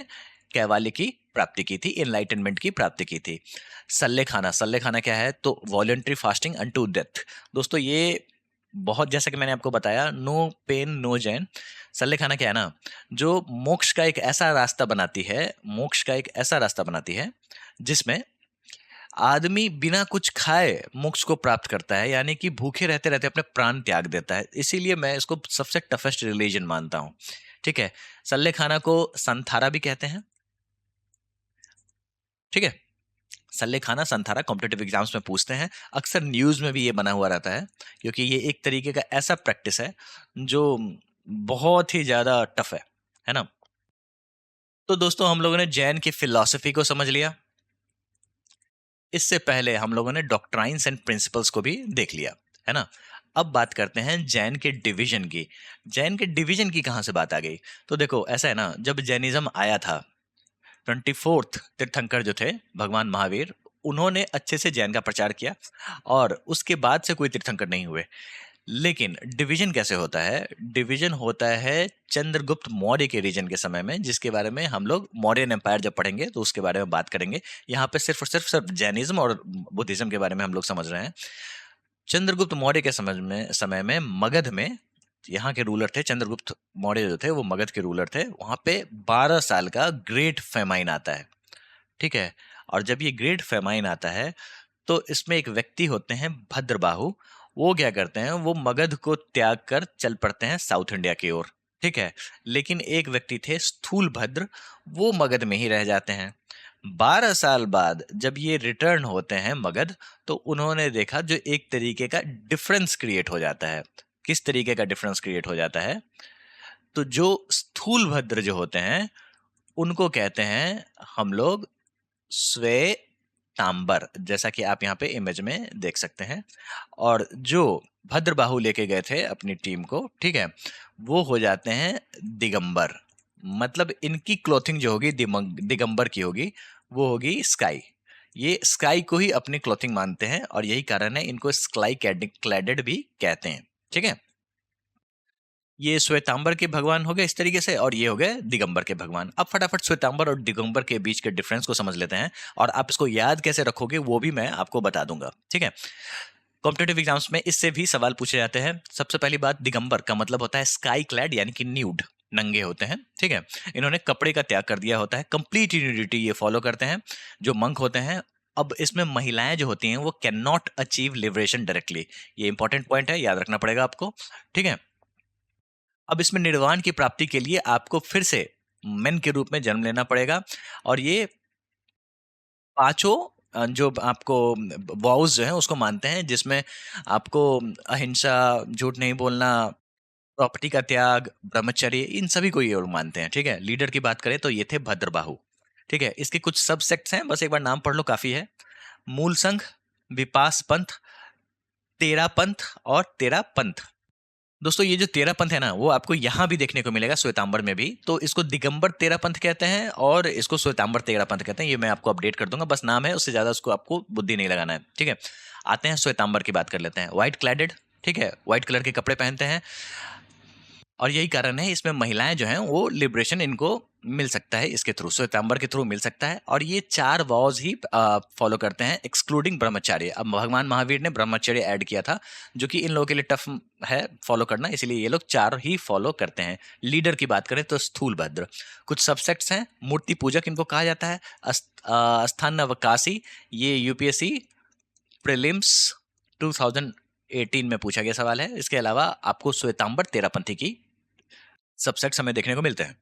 A: कैवाल्य की प्राप्ति की थी, एनलाइटनमेंट की प्राप्ति की थी। सल्ले खाना, सल्ले खाना क्या है, तो वॉलंटरी फास्टिंग अनटू डेथ। दोस्तों, ये बहुत, जैसा कि मैंने आपको बताया, नो पेन नो जैन। सल्ले खाना क्या है ना, जो मोक्ष का एक ऐसा रास्ता बनाती है, मोक्ष का एक ऐसा रास्ता बनाती है जिसमें आदमी बिना कुछ खाए मोक्ष को प्राप्त करता है, यानी कि भूखे रहते रहते अपने प्राण त्याग देता है। इसीलिए मैं इसको सबसे टफेस्ट रिलीजन मानता हूँ। ठीक है। सल्ले खाना को संथारा भी कहते हैं। ठीक है। सल्ले खाना संथारा कॉम्पिटेटिव एग्जाम्स में पूछते हैं, अक्सर न्यूज में भी ये बना हुआ रहता है, क्योंकि ये एक तरीके का ऐसा प्रैक्टिस है जो बहुत ही ज्यादा टफ है ना। तो दोस्तों, हम लोगों ने जैन की फिलॉसफी को समझ लिया। इससे पहले हम लोगों ने डॉक्ट्राइन्स एंड प्रिंसिपल्स को भी देख लिया, है ना। अब बात करते हैं जैन के डिवीजन की। जैन के डिवीजन की कहां से बात आ गई? तो देखो, ऐसा है ना, जब जैनिज्म आया था, 24th तीर्थंकर जो थे भगवान महावीर, उन्होंने अच्छे से जैन का प्रचार किया, और उसके बाद से कोई तीर्थंकर नहीं हुए। लेकिन डिवीजन कैसे होता है? डिवीजन होता है चंद्रगुप्त मौर्य के रीजन के समय में, जिसके बारे में हम लोग मौर्यन एम्पायर जब पढ़ेंगे तो उसके बारे में बात करेंगे। यहाँ पे सिर्फ और सिर्फ जैनिज्म और बुद्धिज्म के बारे में हम लोग समझ रहे हैं। चंद्रगुप्त मौर्य के समय में मगध में यहाँ के रूलर थे। चंद्रगुप्त मौर्य जो थे वो मगध के रूलर थे। वहां पे 12 साल का ग्रेट फेमाइन आता है। ठीक है। और जब ये ग्रेट फेमाइन आता है तो इसमें एक व्यक्ति होते हैं भद्रबाहु। वो क्या करते हैं, वो मगध को त्याग कर चल पड़ते हैं साउथ इंडिया की ओर। ठीक है। लेकिन एक व्यक्ति थे स्थूल भद्र, वो मगध में ही रह जाते हैं। 12 साल बाद जब ये रिटर्न होते हैं मगध, तो उन्होंने देखा जो एक तरीके का डिफरेंस क्रिएट हो जाता है। किस तरीके का डिफरेंस क्रिएट हो जाता है? तो जो स्थूल भद्र जो होते हैं, उनको कहते हैं हम लोग श्वेतांबर, जैसा कि आप यहाँ पे इमेज में देख सकते हैं। और जो भद्रबाहु लेके गए थे अपनी टीम को, ठीक है, वो हो जाते हैं दिगंबर। मतलब इनकी क्लोथिंग जो होगी दिगंबर की होगी, वो होगी स्काई। ये स्काई को ही अपनी क्लोथिंग मानते हैं, और यही कारण है इनको स्काई क्लैडेड भी कहते हैं। ठीक है। ये श्वेतांबर के भगवान हो गए इस तरीके से, और ये हो गए दिगंबर के भगवान। अब फटाफट श्वेतांबर और दिगंबर के बीच के डिफरेंस को समझ लेते हैं, और आप इसको याद कैसे रखोगे वो भी मैं आपको बता दूंगा। ठीक है। कॉम्पिटेटिव एग्जाम्स में इससे भी सवाल पूछे जाते हैं। सबसे पहली बात, दिगंबर का मतलब होता है स्काई क्लैड, यानी कि न्यूड, नंगे होते हैं। ठीक है। इन्होंने कपड़े का त्याग कर दिया होता है, कंप्लीट न्यूडिटी ये फॉलो करते हैं जो मंक होते हैं। अब इसमें महिलाएं जो होती हैं वो can not achieve liberation directly. ये इंपॉर्टेंट पॉइंट है, याद रखना पड़ेगा आपको। ठीक है। अब इसमें निर्वाण की प्राप्ति के लिए आपको फिर से मेन के रूप में जन्म लेना पड़ेगा, और ये पांचों जो आपको वॉव्स जो है उसको मानते हैं, जिसमें आपको अहिंसा, झूठ नहीं बोलना, प्रॉपर्टी का त्याग, ब्रह्मचर्य, इन सभी को ये लोग मानते हैं। ठीक है। लीडर की बात करें तो ये थे भद्रबाहु। ठीक है। इसके कुछ सब सेक्ट्स हैं, बस एक बार नाम पढ़ लो काफी है। मूल संघ, विपास पंथ, तेरा पंथ और तेरा पंथ। दोस्तों, ये जो तेरा पंथ है ना, वो आपको यहाँ भी देखने को मिलेगा, श्वेतांबर में भी। तो इसको दिगंबर तेरा पंथ कहते हैं, और इसको श्वेतांबर तेरा पंथ कहते हैं। ये मैं आपको अपडेट कर दूंगा, बस नाम है, उससे ज्यादा उसको आपको बुद्धि नहीं लगाना है। ठीक है। आते हैं श्वेतांबर की बात कर लेते हैं। व्हाइट क्लैडेड, ठीक है, व्हाइट कलर के कपड़े पहनते हैं, और यही कारण है इसमें महिलाएं जो हैं वो लिबरेशन इनको मिल सकता है, इसके थ्रू, श्वेतांबर के थ्रू मिल सकता है। और ये 4 वॉज ही फॉलो करते हैं, एक्सक्लूडिंग ब्रह्मचर्य। अब भगवान महावीर ने ब्रह्मचर्य ऐड किया था, जो कि इन लोगों के लिए टफ है फॉलो करना, इसलिए ये लोग 4 ही फॉलो करते हैं। लीडर की बात करें तो स्थूल भद्र। कुछ सबसेक्ट्स हैं, मूर्ति पूजक इनको कहा जाता है, स्थान अवकाशी, ये यूपीएससी प्रीलिम्स 2018 में पूछा गया सवाल है। इसके अलावा आपको श्वेतांबर तेरापंथी की सबसेट्स हमें देखने को मिलते हैं।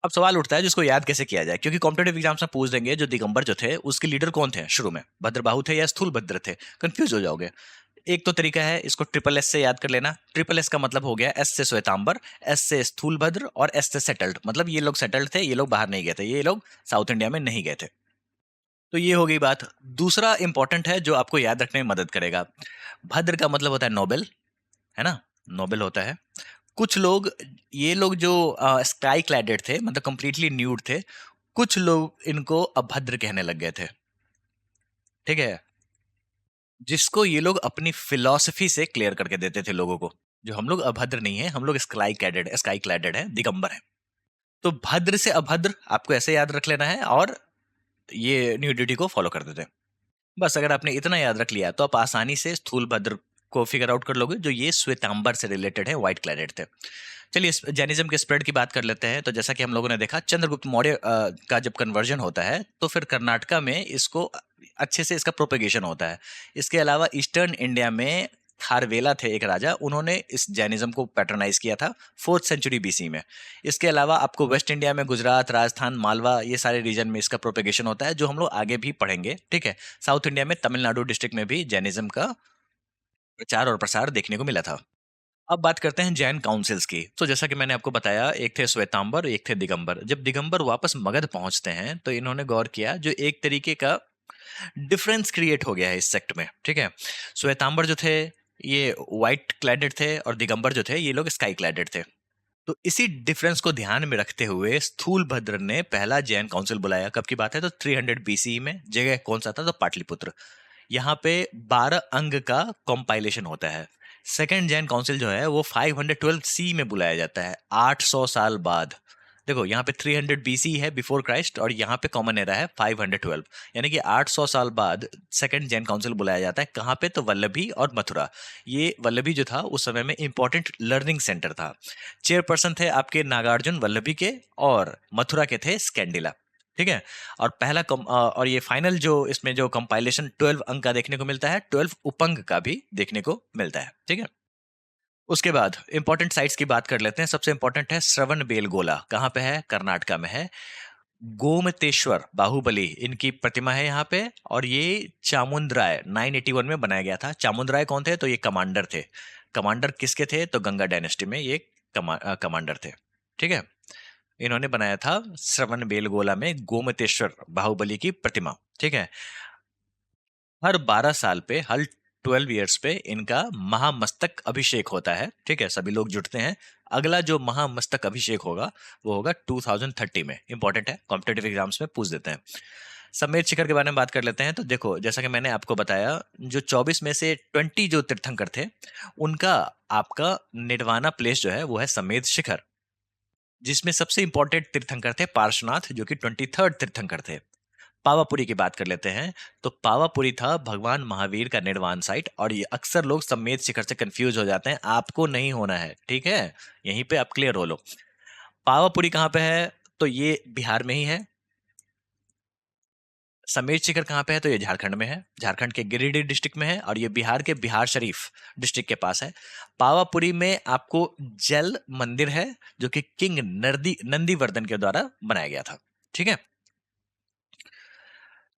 A: अब सवाल उठता है जिसको याद कैसे किया जाए, क्योंकि कॉम्पिटेटिव एग्जाम्स में पूछ देंगे जो दिगंबर जो थे उसके लीडर कौन थे शुरू में, भद्रबाहु थे या स्थूल भद्र थे, कंफ्यूज हो जाओगे। एक तो तरीका है इसको ट्रिपल एस से याद कर लेना। ट्रिपल एस का मतलब हो गया, एस से श्वेतांबर, एस से स्थूल भद्र, और एस से सेटल्ड। मतलब ये लोग सेटल्ड थे, ये लोग बाहर नहीं गए थे, ये लोग साउथ इंडिया में नहीं गए थे। तो ये हो गई बात। दूसरा इंपॉर्टेंट है जो आपको याद रखने में मदद करेगा, भद्र का मतलब होता है नोबेल, है ना, नोबेल होता है। कुछ लोग, ये लोग जो स्काई क्लैडेड थे, मतलब कंप्लीटली न्यूड थे, कुछ लोग इनको अभद्र कहने लग गए थे। ठीक है। जिसको ये लोग अपनी फिलॉसफी से क्लियर करके देते थे लोगों को, जो हम लोग अभद्र नहीं है, हम लोग स्काई क्लैडेड है, दिगंबर है। तो भद्र से अभद्र आपको ऐसे याद रख लेना है, और ये न्यूडिटी को फॉलो करते थे। बस अगर आपने इतना याद रख लिया तो आप आसानी से स्थूल भद्र को फिगर आउट कर लोगे, जो ये श्वेतांबर से रिलेटेड है, व्हाइट क्लैडेड थे। चलिए जैनिज्म के स्प्रेड की बात कर लेते हैं। तो जैसा कि हम लोगों ने देखा, चंद्रगुप्त मौर्य का जब कन्वर्जन होता है तो फिर कर्नाटका में इसको अच्छे से इसका प्रोपेगेशन होता है। इसके अलावा ईस्टर्न इंडिया में खारवेला थे एक राजा, उन्होंने इस जैनिज्म को पैटर्नाइज किया था 4th सेंचुरी बीसी में। इसके अलावा आपको वेस्ट इंडिया में गुजरात, राजस्थान, मालवा, ये सारे रीजन में इसका प्रोपेगेशन होता है, जो हम लोग आगे भी पढ़ेंगे, ठीक है। साउथ इंडिया में तमिलनाडु डिस्ट्रिक्ट में भी जैनिज्म का प्रचार और प्रसार देखने को मिला था। अब बात करते हैं जैन काउंसिल्स की। तो जैसा कि मैंने आपको बताया, एक थे श्वेतांबर, एक थे दिगंबर। जब दिगंबर वापस मगध पहुंचते हैं तो इन्होंने गौर किया, जो एक तरीके का डिफरेंस क्रिएट हो गया है इस सेक्ट में, ठीक है। श्वेतांबर जो थे ये व्हाइट क्लैडेड थे, और दिगंबर जो थे ये लोग स्काई क्लैडेड थे। तो इसी डिफरेंस को ध्यान में रखते हुए स्थूलभद्र ने पहला जैन काउंसिल बुलाया। कब की बात है? तो 300 बीसी में। जगह कौन सा था? तो पाटलिपुत्र। यहाँ पे 12 अंग का कंपाइलेशन होता है। सेकेंड जैन काउंसिल जो है वो 512 सी में बुलाया जाता है, 800 साल बाद। देखो यहाँ पे 300 बीसी है, बिफोर क्राइस्ट, और यहाँ पे कॉमन एरा है 512, यानी कि 800 साल बाद सेकंड जैन काउंसिल बुलाया जाता है। कहाँ पे? तो वल्लभी और मथुरा। ये वल्लभी जो था उस समय में इंपॉर्टेंट लर्निंग सेंटर था। चेयरपर्सन थे आपके नागार्जुन वल्लभी के, और मथुरा के थे स्कैंडिला, ठीक है। और और ये फाइनल जो इसमें जो कंपाइलेशन 12 अंक का देखने को मिलता है, 12 उपंग का भी देखने को मिलता है, ठीक है। उसके बाद इंपॉर्टेंट साइट्स की बात कर लेते हैं। सबसे इंपॉर्टेंट है श्रवण बेलगोला। कहाँ पे है? कर्नाटका में है। गोमतेश्वर बाहुबली इनकी प्रतिमा है यहाँ पे। और ये चामुंडराय 981 में बनाया गया था। चामुंडराय कौन थे? तो ये कमांडर थे। कमांडर किसके थे? तो गंगा डायनेस्टी में ये कमांडर थे, ठीक है। इन्होंने बनाया था श्रवण बेलगोला में गोमतेश्वर बाहुबली की प्रतिमा, ठीक है। हर 12 साल पे, हर 12 ईयर्स पे इनका महामस्तक अभिषेक होता है, ठीक है। सभी लोग जुटते हैं। अगला जो महामस्तक अभिषेक होगा वो होगा 2030 में। इंपॉर्टेंट है, कॉम्पिटेटिव एग्जाम्स में पूछ देते हैं। समेत शिखर के बारे में बात कर लेते हैं। तो देखो जैसा कि मैंने आपको बताया, जो 24 में से 20 जो तीर्थंकर थे, उनका आपका निर्वाणा प्लेस जो है वो है समेत शिखर, जिसमें सबसे इंपॉर्टेंट तीर्थंकर थे पार्श्वनाथ, जो कि 23rd तीर्थंकर थे। पावापुरी की बात कर लेते हैं। तो पावापुरी था भगवान महावीर का निर्वाण साइट, और ये अक्सर लोग समेत शिखर से कंफ्यूज हो जाते हैं। आपको नहीं होना है, ठीक है। यहीं पे आप क्लियर हो लो। पावापुरी कहाँ पे है? तो ये बिहार में ही है। समेत शिखर कहाँ पे है? तो ये झारखंड में है। झारखंड के गिरिडीह डिस्ट्रिक्ट में है, और ये बिहार के बिहार शरीफ डिस्ट्रिक्ट के पास है। पावापुरी में आपको जल मंदिर है, जो कि किंग नंदीवर्धन के द्वारा बनाया गया था, ठीक है।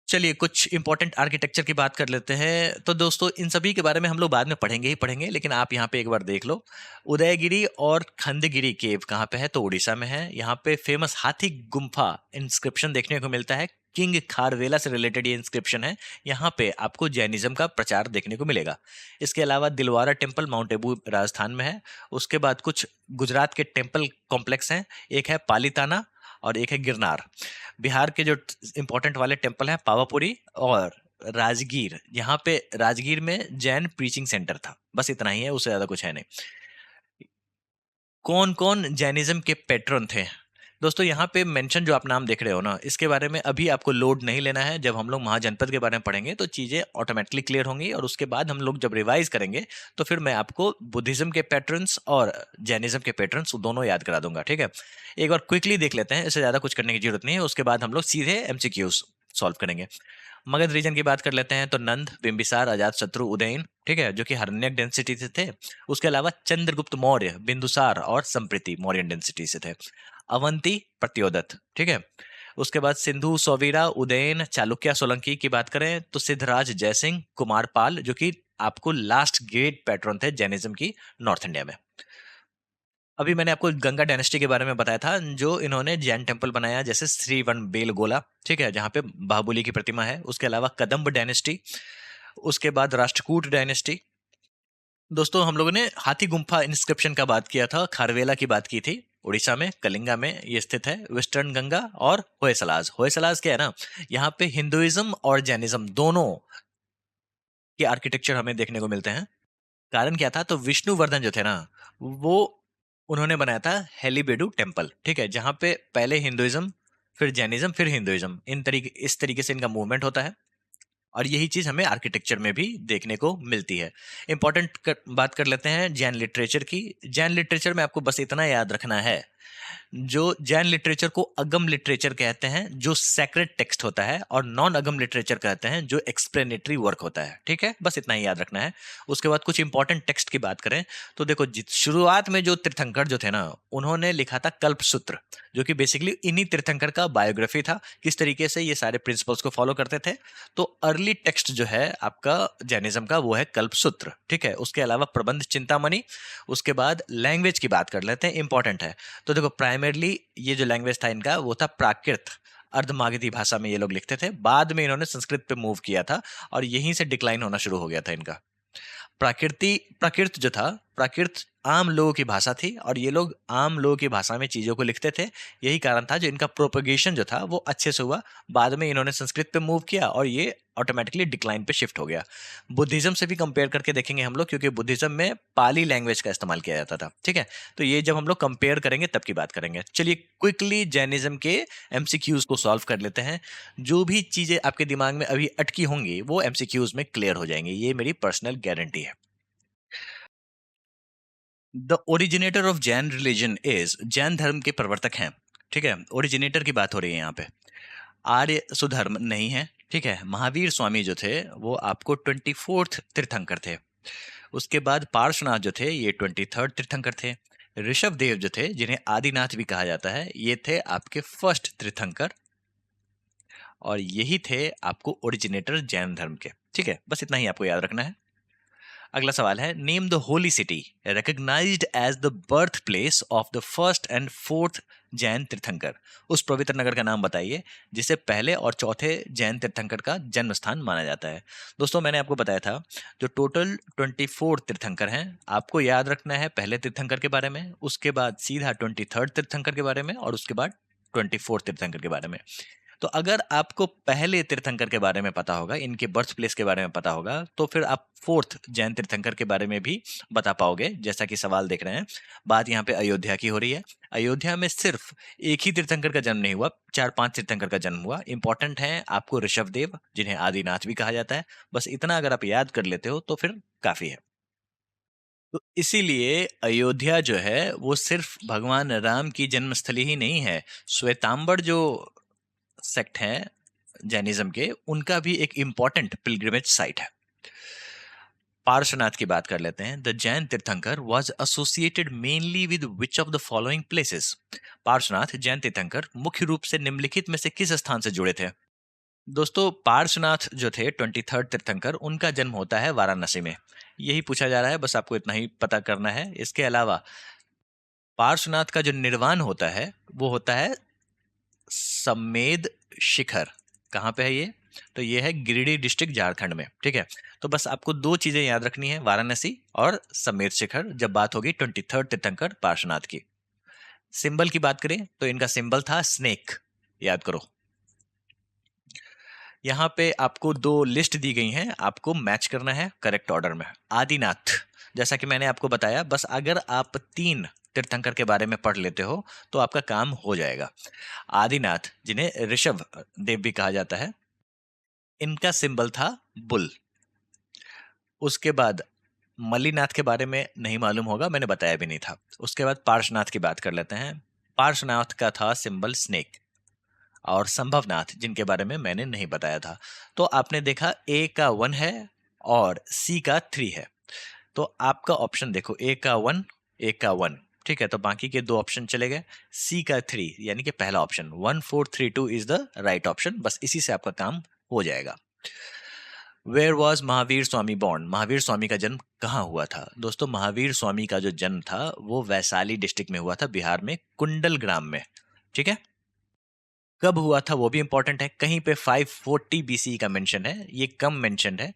A: चलिए कुछ इंपॉर्टेंट आर्किटेक्चर की बात कर लेते हैं। तो दोस्तों इन सभी के बारे में हम लोग बाद में पढ़ेंगे ही पढ़ेंगे, लेकिन आप यहाँ पे एक बार देख लो। उदयगिरी और खंडगिरी केव कहाँ पे है? तो उड़ीसा में है। यहाँ पे फेमस हाथी गुम्फा इंस्क्रिप्शन देखने को मिलता है। किंग खारवेला से रिलेटेड ये इंस्क्रिप्शन है। यहाँ पे आपको जैनिज्म का प्रचार देखने को मिलेगा। इसके अलावा दिलवारा टेम्पल माउंट आबू राजस्थान में है। उसके बाद कुछ गुजरात के टेम्पल कॉम्प्लेक्स हैं। एक है पालीताना और एक है गिरनार। बिहार के जो इंपॉर्टेंट वाले टेम्पल हैं पावापुरी और राजगीर। यहाँ पे राजगीर में जैन प्रीचिंग सेंटर था। बस इतना ही है, उससे ज्यादा कुछ है नहीं। कौन कौन जैनिज्म के पैट्रन थे? दोस्तों यहाँ पे मेंशन जो आप नाम देख रहे हो ना, इसके बारे में अभी आपको लोड नहीं लेना है। जब हम लोग महाजनपद के बारे में पढ़ेंगे तो चीजें ऑटोमेटिकली क्लियर होंगी, और उसके बाद हम लोग जब रिवाइज करेंगे तो फिर मैं आपको बुद्धिज्म के पैटर्न्स और जैनिज्म के पैटर्न्स दोनों याद करा दूंगा, ठीक है। एक बार क्विकली देख लेते हैं, इससे ज्यादा कुछ करने की जरूरत नहीं है। उसके बाद हम लोग सीधे एमसीक्यूज सॉल्व करेंगे। मगध रीजन की बात कर लेते हैं। तो नंद, बिंबिसार, अजातशत्रु, उदयन, ठीक है, जो कि हरण्यक डेंसिटी से थे। उसके अलावा चंद्रगुप्त मौर्य, बिंदुसार और संप्रीति मौर्यन डेंसिटी से थे। अवंती, प्रत्योदत, ठीक है। उसके बाद सिंधु, सौवीरा, उदयन, चालुक्य, सोलंकी की बात करें तो सिद्धराज, जयसिंह, कुमारपाल, जो कि आपको लास्ट ग्रेट पैट्रन थे जैनिज्म की नॉर्थ इंडिया में। अभी मैंने आपको गंगा डायनेस्टी के बारे में बताया था, जो इन्होंने जैन टेम्पल बनाया, जैसे श्रीवन बेलगोला, ठीक है, जहाँ पे बाहुबली की प्रतिमा है। उसके अलावा कदम्ब डायनेस्टी, उसके बाद राष्ट्रकूट डायनेस्टी। दोस्तों हम लोगों ने हाथी गुम्फा इंस्क्रिप्शन का बात किया था, खारवेला की बात की थी। उड़ीसा में कलिंगा में ये स्थित है। वेस्टर्न गंगा और होयसलाज। होयसलाज क्या है ना, यहाँ पे हिंदुइज्म और जैनिज्म दोनों के आर्किटेक्चर हमें देखने को मिलते हैं। कारण क्या था? तो विष्णुवर्धन जो थे ना, वो उन्होंने बनाया था हेलीबेडु टेम्पल, ठीक है, जहाँ पे पहले हिंदुइज्म, फिर जैनिज्म, फिर हिंदुइज्म, इस तरीके से इनका मूवमेंट होता है। और यही चीज हमें आर्किटेक्चर में भी देखने को मिलती है। इंपॉर्टेंट बात कर लेते हैं जैन लिटरेचर की। जैन लिटरेचर में आपको बस इतना याद रखना है, जो जैन लिटरेचर को अगम लिटरेचर कहते हैं जो सैक्रेड टेक्स्ट होता है, और नॉन अगम लिटरेचर कहते हैं जो एक्सप्लेनेटरी वर्क होता है। ठीक है, बस इतना ही याद रखना है। उसके बाद कुछ इंपॉर्टेंट टेक्स्ट की बात करें तो देखो, शुरुआत में जो तीर्थंकर जो थे ना, उन्होंने लिखा था कल्प सूत्र, जो कि बेसिकली इन्हीं तीर्थंकर का बायोग्राफी था, किस तरीके से ये सारे प्रिंसिपल्स को फॉलो करते थे। तो अर्ली टेक्स्ट जो है आपका जैनिज्म का वो है कल्प सूत्र। ठीक है, उसके अलावा प्रबंध चिंतामणि। उसके बाद लैंग्वेज की बात कर लेते हैं, इंपॉर्टेंट है। तो देखो, प्राइमरली ये जो लैंग्वेज था इनका वो था प्राकृत, अर्धमागधी भाषा में ये लोग लिखते थे। बाद में इन्होंने संस्कृत पे मूव किया था और यहीं से डिक्लाइन होना शुरू हो गया था इनका। प्राकृत जो था, प्राकृत आम लोगों की भाषा थी और ये लोग आम लोगों की भाषा में चीजों को लिखते थे। यही कारण था जो इनका प्रोपगेशन जो था वो अच्छे से हुआ। बाद में इन्होंने संस्कृत पे मूव किया और ये ऑटोमेटिकली डिक्लाइन पे शिफ्ट हो गया। बुद्धिज्म से भी कंपेयर करके देखेंगे हम लोग, क्योंकि बुद्धिज्म में पाली लैंग्वेज का इस्तेमाल किया जाता था। ठीक है, तो ये जब हम लोग कंपेयर करेंगे तब की बात करेंगे। चलिए क्विकली जैनिज्म के एमसीक्यूज को सॉल्व कर लेते हैं। जो भी चीजें आपके दिमाग में अभी अटकी होंगी वो एमसीक्यूज में क्लियर हो जाएंगी, ये मेरी पर्सनल गारंटी है। The originator of Jain religion is, Jain धर्म के प्रवर्तक हैं। ठीक है, ओरिजिनेटर की बात हो रही है यहाँ पे। आर्य सुधर्म नहीं है। ठीक है, महावीर स्वामी जो थे वो आपको 24th तीर्थंकर थे। उसके बाद पार्श्वनाथ जो थे ये 23rd तीर्थंकर थे। ऋषभ देव जो थे, जिन्हें आदिनाथ भी कहा जाता है, ये थे आपके फर्स्ट तीर्थंकर, और यही थे आपको ओरिजिनेटर जैन धर्म के। ठीक है, बस इतना ही आपको याद रखना है। अगला सवाल है, name the holy city recognised as the birth place of the first and fourth Jain tirthankar. उस पवित्र नगर का नाम बताइए जिसे पहले और चौथे जैन तीर्थंकर का जन्म स्थान माना जाता है। दोस्तों, मैंने आपको बताया था जो टोटल 24 तीर्थंकर हैं, आपको याद रखना है पहले तीर्थंकर के बारे में, उसके बाद सीधा 23rd तीर्थंकर के बारे में, और उसके बाद 24 तीर्थंकर के बारे में। तो अगर आपको पहले तीर्थंकर के बारे में पता होगा, इनके बर्थ प्लेस के बारे में पता होगा, तो फिर आप फोर्थ जैन तीर्थंकर के बारे में भी बता पाओगे। जैसा कि सवाल देख रहे हैं, बात यहाँ पे अयोध्या की हो रही है। अयोध्या में सिर्फ एक ही तीर्थंकर का जन्म नहीं हुआ, 4-5 तीर्थंकर का जन्म हुआ। इंपॉर्टेंट है आपको ऋषभ देव, जिन्हें आदिनाथ भी कहा जाता है। बस इतना अगर आप याद कर लेते हो तो फिर काफी है। तो इसीलिए अयोध्या जो है वो सिर्फ भगवान राम की जन्मस्थली ही नहीं है, श्वेतांबर जो सेक्ट हैं जैनिज्म के, उनका भी एक इंपॉर्टेंट पिलग्रिमेज साइट है। पार्श्वनाथ की बात कर लेते हैं। द जैन तीर्थंकर was associated mainly with which of the following places. Parshvanath Jain तीर्थंकर मुख्य रूप से निम्नलिखित में से किस स्थान से जुड़े थे? दोस्तों, पार्श्वनाथ जो थे 23rd तीर्थंकर, उनका जन्म होता है वाराणसी में। यही पूछा जा रहा है, बस आपको इतना ही पता करना है। इसके अलावा पार्श्वनाथ का जो निर्वाण होता है वो होता है समेद शिखर। कहाँ पे है ये? तो ये है गिरिडीह डिस्ट्रिक्ट, झारखंड में। ठीक है, तो बस आपको दो चीजें याद रखनी है, वाराणसी और समेत शिखर, जब बात होगी 23rd तीर्थंकर पार्श्वनाथ की। सिंबल की बात करें तो इनका सिंबल था स्नेक, याद करो। यहाँ पे आपको दो लिस्ट दी गई हैं, आपको मैच करना है करेक्ट ऑर्डर में। आदिनाथ, जैसा कि मैंने आपको बताया, बस अगर आप 3 तीर्थंकर के बारे में पढ़ लेते हो तो आपका काम हो जाएगा। आदिनाथ, जिन्हें ऋषभ देव भी कहा जाता है, इनका सिंबल था बुल। उसके बाद मल्लीनाथ के बारे में नहीं मालूम होगा, मैंने बताया भी नहीं था। उसके बाद पार्श्वनाथ की बात कर लेते हैं। पार्श्वनाथ का था सिंबल स्नेक। और संभवनाथ, जिनके बारे में मैंने नहीं बताया था। तो आपने देखा ए का 1 है और सी का 3 है। तो आपका ऑप्शन देखो, ए का 1, ए का 1। ठीक है, तो बाकी के 2 ऑप्शन चले गए। सी का 3 यानी कि पहला option 1432 is the right option. बस इसी से आपका काम हो जाएगा। Where was Mahavir Swami born? Mahavir Swami का जन्म कहाँ हुआ था? दोस्तों, महावीर स्वामी का जो जन्म था वो वैशाली डिस्ट्रिक्ट में हुआ था, बिहार में, कुंडल ग्राम में। ठीक है, कब हुआ था वो भी इंपॉर्टेंट है। कहीं पे 540 बीसी का मेंशन है, ये कम मेंशन है,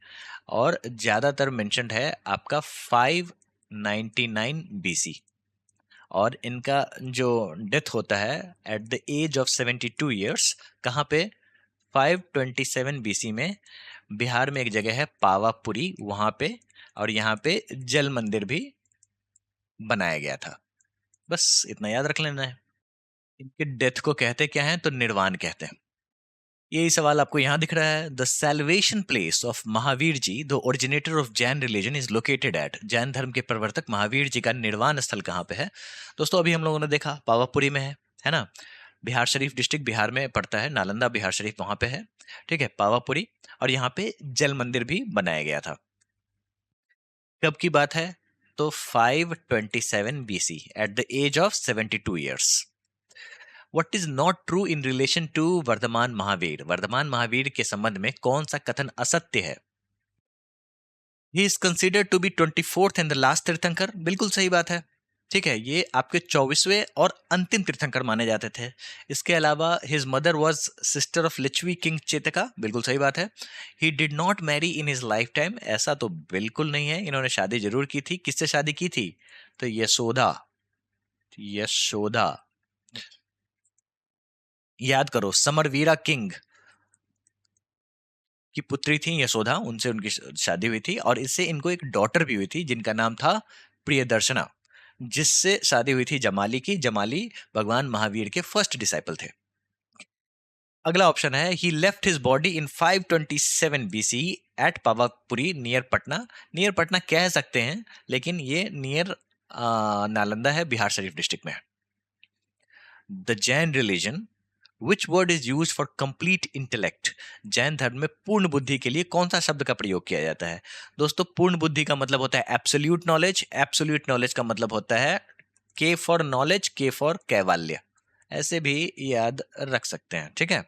A: और ज्यादातर मेंशन है आपका 599 बीसी। और इनका जो डेथ होता है at the age of 72 years, कहाँ पे? 527 बीसी में बिहार में एक जगह है पावापुरी, वहां पे। और यहाँ पे जल मंदिर भी बनाया गया था। बस इतना याद रख लेना है। इनके डेथ को कहते क्या है? तो निर्वाण कहते हैं। यही सवाल आपको यहाँ दिख रहा है। The salvation place of Mahavir ji the originator of Jain religion is located at, Jain धर्म के प्रवर्तक महावीर जी का निर्वाण स्थल कहाँ पे है? दोस्तों अभी हम लोगों ने देखा पावापुरी में है ना। बिहार शरीफ डिस्ट्रिक्ट बिहार में पड़ता है, नालंदा बिहार शरीफ वहां पे है, ठीक है, पावापुरी। और यहाँ पे जल मंदिर भी बनाया गया था। कब की बात है? तो 527 BC at the age of 72 years. What is not true in relation to Vardhaman Mahavir? Vardhaman Mahavir के संबंध में कौन सा कथन असत्य है? He is considered to be 24th and the last tirthankar, बिल्कुल सही बात है। ठीक है, ये आपके 24वें और अंतिम तीर्थंकर माने जाते थे। इसके अलावा his mother was sister of Lichchhavi king Chetaka, बिल्कुल सही बात है। He did not marry in his lifetime, ऐसा तो बिल्कुल नहीं है, इन्होंने शादी जरूर की थी। किससे शादी की थी? तो यशोदा, यशोदा। याद करो, समरवीरा किंग की पुत्री थी यशोदा, उनसे उनकी शादी हुई थी और इससे इनको एक डॉटर भी हुई थी जिनका नाम था प्रियदर्शना, जिससे शादी हुई थी जमाली की। जमाली भगवान महावीर के फर्स्ट डिसाइपल थे। अगला ऑप्शन है he left his body in 527 BC at Pawapuri near Patna. Near Patna कह सकते हैं, लेकिन ये नियर नालंदा है, बिहार शरीफ डिस्ट्रिक्ट में है। The Jain religion, which word is use for complete intellect? Jain धर्म में पूर्ण बुद्धि के लिए कौन सा शब्द का प्रयोग किया जाता है? दोस्तों पूर्ण बुद्धि का मतलब होता है एब्सोल्यूट नॉलेज। एब्सोल्यूट नॉलेज का मतलब होता है के फॉर नॉलेज, के फॉर कैवाल्य, ऐसे भी याद रख सकते हैं। ठीक है,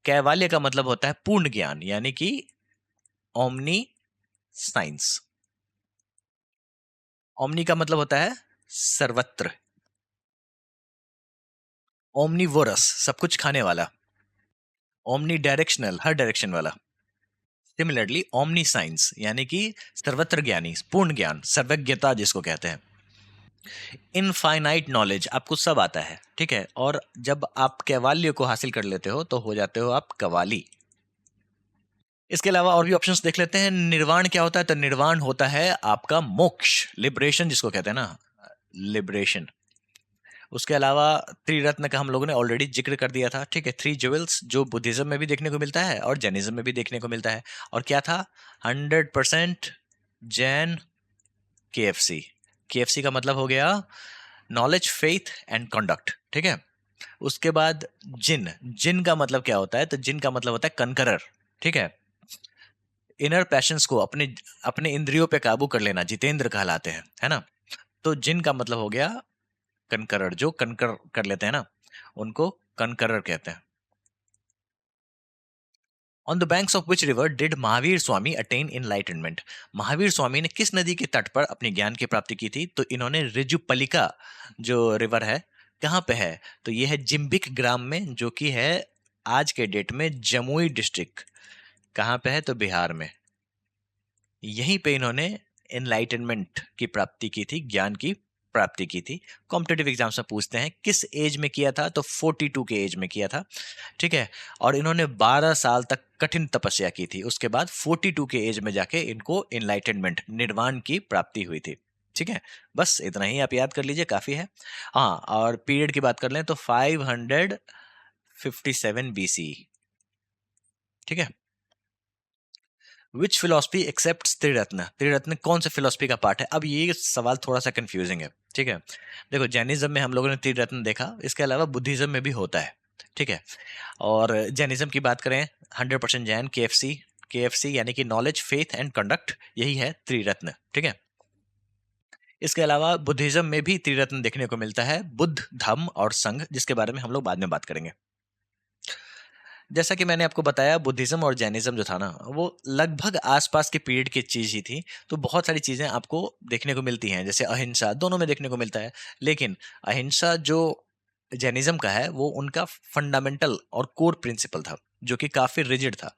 A: कैवाल्य का मतलब होता है पूर्ण ज्ञान, यानी कि ओमनी साइंस। ओमनी का मतलब होता है सर्वत्र, ओमनीवोरस सब कुछ खाने वाला, ओमनी डायरेक्शनल हर डायरेक्शन वाला। सिमिलरली ओमनी साइंस यानी कि सर्वत्र ज्ञानी, पूर्ण ज्ञान, सर्वज्ञता जिसको कहते हैं। इनफाइनाइट नॉलेज, आपको सब आता है, ठीक है, और जब आप कैवाल्य को हासिल कर लेते हो तो हो जाते हो आप कवाली। इसके अलावा और भी ऑप्शंस देख लेते हैं। निर्वाण क्या होता है? तो निर्वाण होता है आपका मोक्ष, लिबरेशन जिसको कहते हैं ना, लिबरेशन। उसके अलावा त्रिरत्न का हम लोगों ने ऑलरेडी जिक्र कर दिया था, ठीक है, थ्री ज्वेल्स, जो बुद्धिज्म में भी देखने को मिलता है और जैनिज्म में भी देखने को मिलता है। और क्या था? 100% जैन केएफसी। केएफसी का मतलब हो गया नॉलेज, फेथ एंड कंडक्ट, ठीक है। उसके बाद जिन, जिन का मतलब क्या होता है? तो जिन का मतलब होता है कनकरर, ठीक है, इनर पैशंस को, अपने अपने इंद्रियों पे काबू कर लेना, जितेंद्र कहलाते हैं, है ना। तो जिन का मतलब हो गया कनकरर, जो कनकर कर लेते हैं ना, उनको कनकरर कहते हैं। On the banks of which river did Mahavir Swami attain enlightenment? Mahavir Swami ने किस नदी के तट पर अपने ज्ञान की प्राप्ति की थी? तो इन्होंने रिजुपलिका जो रिवर है, कहाँ पे है? तो ये है जिम्बिक ग्राम में, जो कि है आज के डेट में जमुई डिस्ट्रिक्ट। कहाँ पे है? तो बिहार में। यहीं पे इन्होंने एनलाइटनमेंट की प्राप्ति की थी, ज्ञान की प्राप्ति की थी। कॉम्पिटेटिव एग्जाम्स में पूछते हैं किस एज में किया था? तो 42 के एज में किया था, ठीक है। और इन्होंने 12 साल तक कठिन तपस्या की थी, उसके बाद 42 के एज में जाके इनको एनलाइटनमेंट, निर्वाण की प्राप्ति हुई थी। ठीक है, बस इतना ही आप याद कर लीजिए, काफी है। हाँ, और पीरियड की बात कर लें तो 557 BC, ठीक है। विच फिलोसफी एक्सेप्ट त्रिरत्न? त्रिरत्न कौन से फिलोसफी का पार्ट है? अब ये सवाल थोड़ा सा कंफ्यूजिंग है, ठीक है। देखो, जैनिज्म में हम लोगों ने त्रिरत्न देखा, इसके अलावा बुद्धिज्म में भी होता है, ठीक है। और जैनिज्म की बात करें, 100% जैन, केएफसी। केएफसी यानी कि नॉलेज, फेथ एंड कंडक्ट, यही है त्रिरत्न, ठीक है। इसके अलावा बुद्धिज्म में भी त्रिरत्न देखने को मिलता है, बुद्ध, धम्म और संघ, जिसके बारे में हम लोग बाद में बात करेंगे। जैसा कि मैंने आपको बताया, बुद्धिज्म और जैनिज्म जो था ना, वो लगभग आसपास के पीरियड की चीज ही थी। तो बहुत सारी चीजें आपको देखने को मिलती हैं, जैसे अहिंसा, दोनों में देखने को मिलता है। लेकिन अहिंसा जो जैनिज्म का है, वो उनका फंडामेंटल और कोर प्रिंसिपल था, जो कि काफी रिजिड था।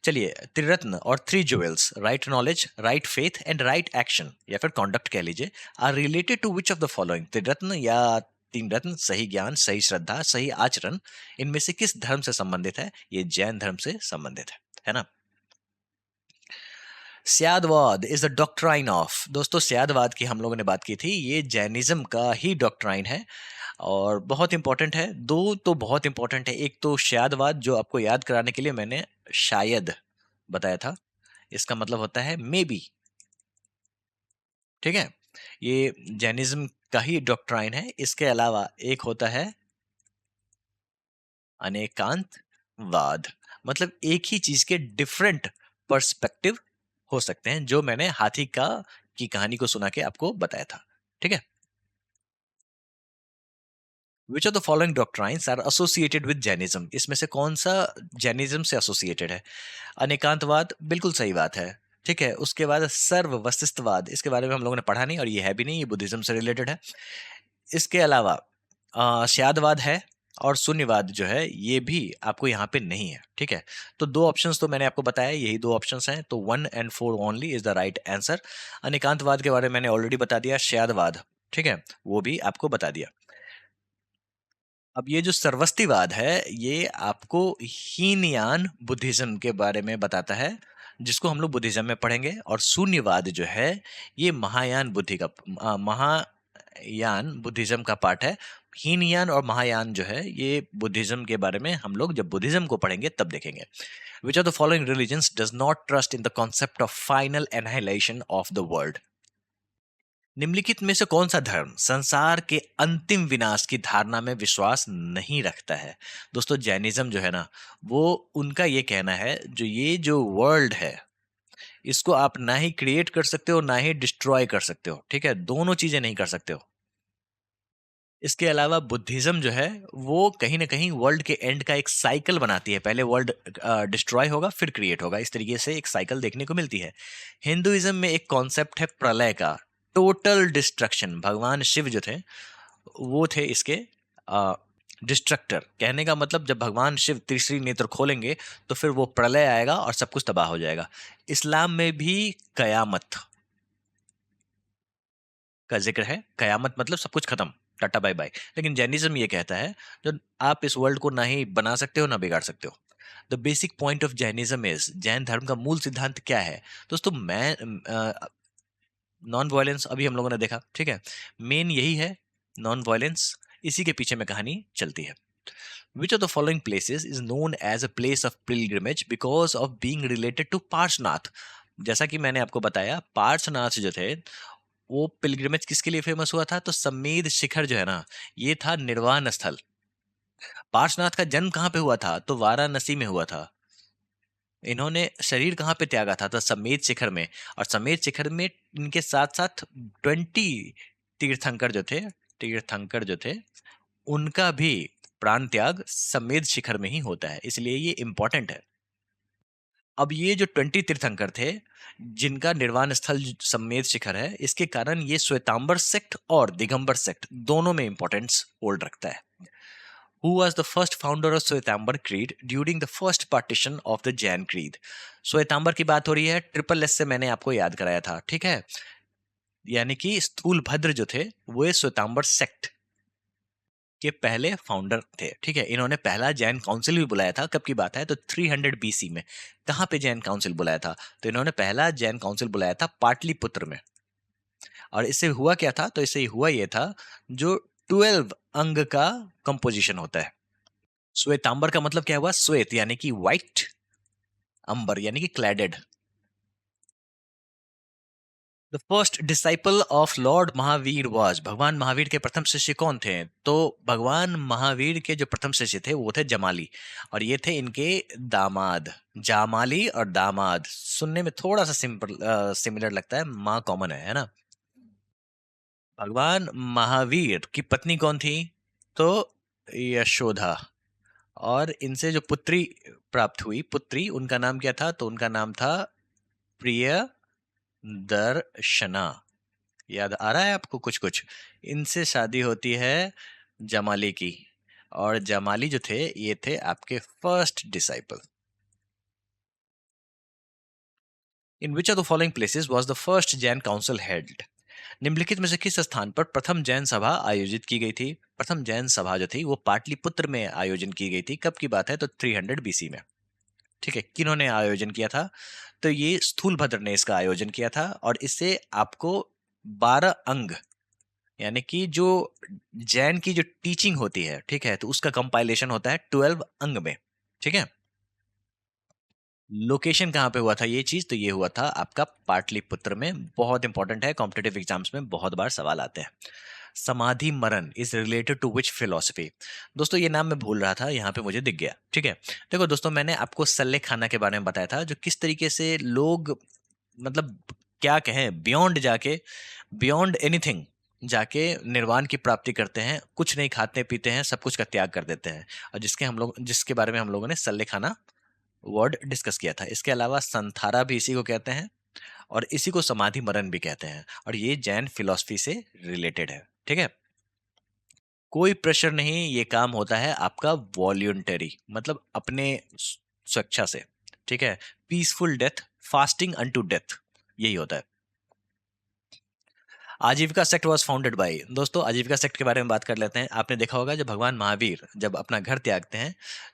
A: चलिए, त्रिरत्न और three jewels, right knowledge, right faith and right action, या फिर कॉन्डक्ट कह लीजिए, are related to which of the following? Triratna या तीन रत्न, सही ज्ञान, सही श्रद्धा, सही आचरण, इनमें से किस धर्म से संबंधित है? ये जैन धर्म से संबंधित है ना। स्यादवाद इज द डॉक्ट्राइन ऑफ, दोस्तों स्यादवाद की हम लोगों ने बात की थी, ये जैनिज्म का ही डॉक्ट्राइन है। और बहुत इंपॉर्टेंट है, दो तो बहुत इंपॉर्टेंट है। एक तो शायदवाद, जो आपको याद कराने के लिए मैंने शायद बताया था, इसका मतलब होता है मे बी। ठीक है, ये जैनिज्म का ही डॉक्ट्राइन है। इसके अलावा एक होता है अनेकांतवाद, मतलब एक ही चीज के डिफरेंट पर्सपेक्टिव हो सकते हैं, जो मैंने हाथी का की कहानी को सुना के आपको बताया था। ठीक है, which of the following doctrines are associated with Jainism, इसमें से कौन सा जैनिज्म से एसोसिएटेड है? अनेकांतवाद, बिल्कुल सही बात है। ठीक है, उसके बाद सर्व वशिष्ठवाद, इसके बारे में हम लोगों ने पढ़ा नहीं और ये है भी नहीं, ये बुद्धिज्म से रिलेटेड है। इसके अलावा शादवाद है, और शून्यवाद जो है ये भी आपको यहाँ पे नहीं है। ठीक है, तो दो ऑप्शंस तो मैंने आपको बताया, यही दो ऑप्शंस हैं, तो 1 and 4 only is the right answer. Anekantavada के बारे में मैंने ऑलरेडी बता दिया, शादवाद, ठीक है, वो भी आपको बता दिया। अब ये जो सर्वस्तिवाद है, ये आपको हीनयान बुद्धिज्म के बारे में बताता है, जिसको हम लोग बुद्धिज्म में पढ़ेंगे। और शून्यवाद जो है, ये महायान बुद्धि का महायान बुद्धिज्म का पार्ट है। हीनयान और महायान जो है, ये बुद्धिज्म के बारे में हम लोग जब बुद्धिज्म को पढ़ेंगे तब देखेंगे। विच of the following religions does not trust in the concept of final annihilation of the world? निम्नलिखित में से कौन सा धर्म संसार के अंतिम विनाश की धारणा में विश्वास नहीं रखता है? दोस्तों, जैनिज्म जो है ना, वो उनका ये कहना है, जो ये जो वर्ल्ड है, इसको आप ना ही क्रिएट कर सकते हो ना ही डिस्ट्रॉय कर सकते हो। ठीक है, दोनों चीजें नहीं कर सकते हो। इसके अलावा बुद्धिज्म जो है, वो कहीं ना कहीं वर्ल्ड के एंड का एक साइकिल बनाती है, पहले वर्ल्ड डिस्ट्रॉय होगा फिर क्रिएट होगा, इस तरीके से एक साइकिल देखने को मिलती है। हिंदुइज्म में एक कॉन्सेप्ट है प्रलय का, टोटल डिस्ट्रक्शन। भगवान शिव जो थे, वो थे इसके डिस्ट्रक्टर। कहने का मतलब, जब भगवान शिव तीसरी नेत्र खोलेंगे तो फिर वो प्रलय आएगा और सब कुछ तबाह हो जाएगा। इस्लाम में भी कयामत का जिक्र है, कयामत मतलब सब कुछ खत्म, टाटा बाय बाय। लेकिन जैनिज्म ये कहता है, जो आप इस वर्ल्ड को ना ही बना सकते हो ना बिगाड़ सकते हो। The basic point of Jainism is, Jain धर्म का मूल सिद्धांत क्या है? दोस्तों, मैं नॉन वायलेंस अभी हम लोगों ने देखा। ठीक है, मेन यही है, नॉन वायलेंस, इसी के पीछे में कहानी चलती है। Which of the following places is known as a place of pilgrimage because of being related to Parshvanath? जैसा कि मैंने आपको बताया, पार्शनाथ जो थे, वो पिलग्रिमेज किसके लिए फेमस हुआ था? तो समेध शिखर जो है ना, ये था निर्वाण स्थल। पार्शनाथ का जन्म कहाँ पे हुआ था? तो वाराणसी में हुआ था। इन्होंने शरीर कहाँ पे त्यागा था? तो समेध शिखर में। और समेध शिखर में इनके साथ साथ 20 तीर्थंकर जो थे, तीर्थंकर जो थे, उनका भी प्राण त्याग समेध शिखर में ही होता है, इसलिए ये इंपॉर्टेंट है। अब ये जो 20 तीर्थंकर थे, जिनका निर्वाण स्थल समेध शिखर है, इसके कारण ये श्वेतांबर सेक्ट और दिगंबर सेक्ट दोनों में इंपॉर्टेंस होल्ड रखता है। Who was the first founder of Shwetambar Creed during the first partition of the Jain Creed? Shvetambar की बात हो रही है, ट्रिपल एस से मैंने आपको याद कराया था। ठीक है, यानी कि स्थूल भद्र जो थे, वो श्वेतांबर सेक्ट के पहले फाउंडर थे। ठीक है, इन्होंने पहला जैन काउंसिल भी बुलाया था। कब की बात है? तो 300 बीसी में। कहाँ पे जैन काउंसिल बुलाया था? तो इन्होंने पहला जैन काउंसिल बुलाया था पाटलिपुत्र में। और इससे हुआ क्या था? तो इससे हुआ ये था, जो 12 अंग का कंपोजिशन होता है। श्वेतांबर का मतलब क्या हुआ? श्वेत यानी कि व्हाइट, अंबर यानी कि clad. The first disciple of lord Mahavir was, भगवान महावीर के प्रथम शिष्य कौन थे? तो भगवान महावीर के जो प्रथम शिष्य थे, वो थे जमाली, और ये थे इनके दामाद। जामाली और दामाद सुनने में थोड़ा सा सिंपल सिमिलर लगता है, माँ कॉमन है ना। भगवान महावीर की पत्नी कौन थी? तो यशोदा। और इनसे जो पुत्री प्राप्त हुई, पुत्री, उनका नाम क्या था? तो उनका नाम था प्रिय दर्शना। याद आ रहा है आपको कुछ कुछ? इनसे शादी होती है जमाली की, और जमाली जो थे, ये थे आपके first disciple. In which of the following places was the first Jan council held? निम्नलिखित में से किस स्थान पर प्रथम जैन सभा आयोजित की गई थी? प्रथम जैन सभा जो थी, वो पाटलिपुत्र में आयोजन की गई थी। कब की बात है? तो 300 बीसी में। ठीक है, किन्होंने आयोजन किया था? तो ये स्थूलभद्र ने इसका आयोजन किया था, और इससे आपको 12 अंग यानी कि जो जैन की जो टीचिंग होती है, ठीक है, तो उसका कंपाइलेशन होता है 12 अंग में, ठीक है। लोकेशन कहाँ पे हुआ था ये चीज? तो ये हुआ था आपका पाटलिपुत्र में। बहुत इंपॉर्टेंट है, कॉम्पिटेटिव एग्जाम्स में बहुत बार सवाल आते हैं। समाधि मरण is related to which philosophy? दोस्तों ये नाम मैं भूल रहा था, यहाँ पे मुझे दिख गया, ठीक है। देखो दोस्तों, मैंने आपको सल्ले खाना के बारे में बताया था, जो किस तरीके से लोग, मतलब क्या कहें, बियॉन्ड जाके, बियॉन्ड एनीथिंग जाके निर्वाण की प्राप्ति करते हैं, कुछ नहीं खाते पीते हैं, सब कुछ का त्याग कर देते हैं। और जिसके बारे में हम लोगों ने सल्ले खाना वर्ड डिस्कस किया था। इसके अलावा संथारा भी इसी को कहते हैं, और इसी को समाधि मरण भी कहते हैं, और ये जैन फिलॉसफी से रिलेटेड है, ठीक है। कोई प्रेशर नहीं, ये काम होता है आपका वॉल्यूंटरी, मतलब अपने स्वेच्छा से, ठीक है। Peaceful death, fasting unto death, यही होता है। आजीविका सेक्ट वाज फाउंडेड बाय, दोस्तों आजीविका सेक्ट के बारे में बात कर लेते हैं। आपने देखा होगा जब भगवान महावीर जब अपना घर त्यागते हैं,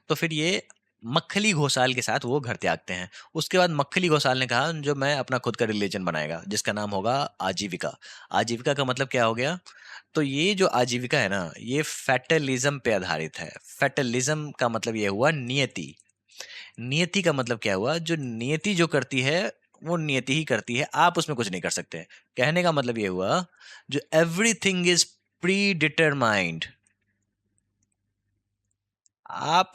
A: तो फिर ये मक्खली घोषाल के साथ वो घर त्यागते हैं। उसके बाद मक्खली घोषाल ने कहा जो मैं अपना खुद का रिलीजन बनाएगा, जिसका नाम होगा आजीविका। आजीविका का मतलब क्या हो गया? तो ये जो आजीविका है ना, ये फैटलिज्म पे आधारित है। फैटलिज्म का मतलब ये हुआ नियति। नियति का मतलब क्या हुआ? जो नियति जो करती है वो नियति ही करती है, आप उसमें कुछ नहीं कर सकते। कहने का मतलब ये हुआ, जो एवरीथिंग इज प्री डिटरमाइंड, आप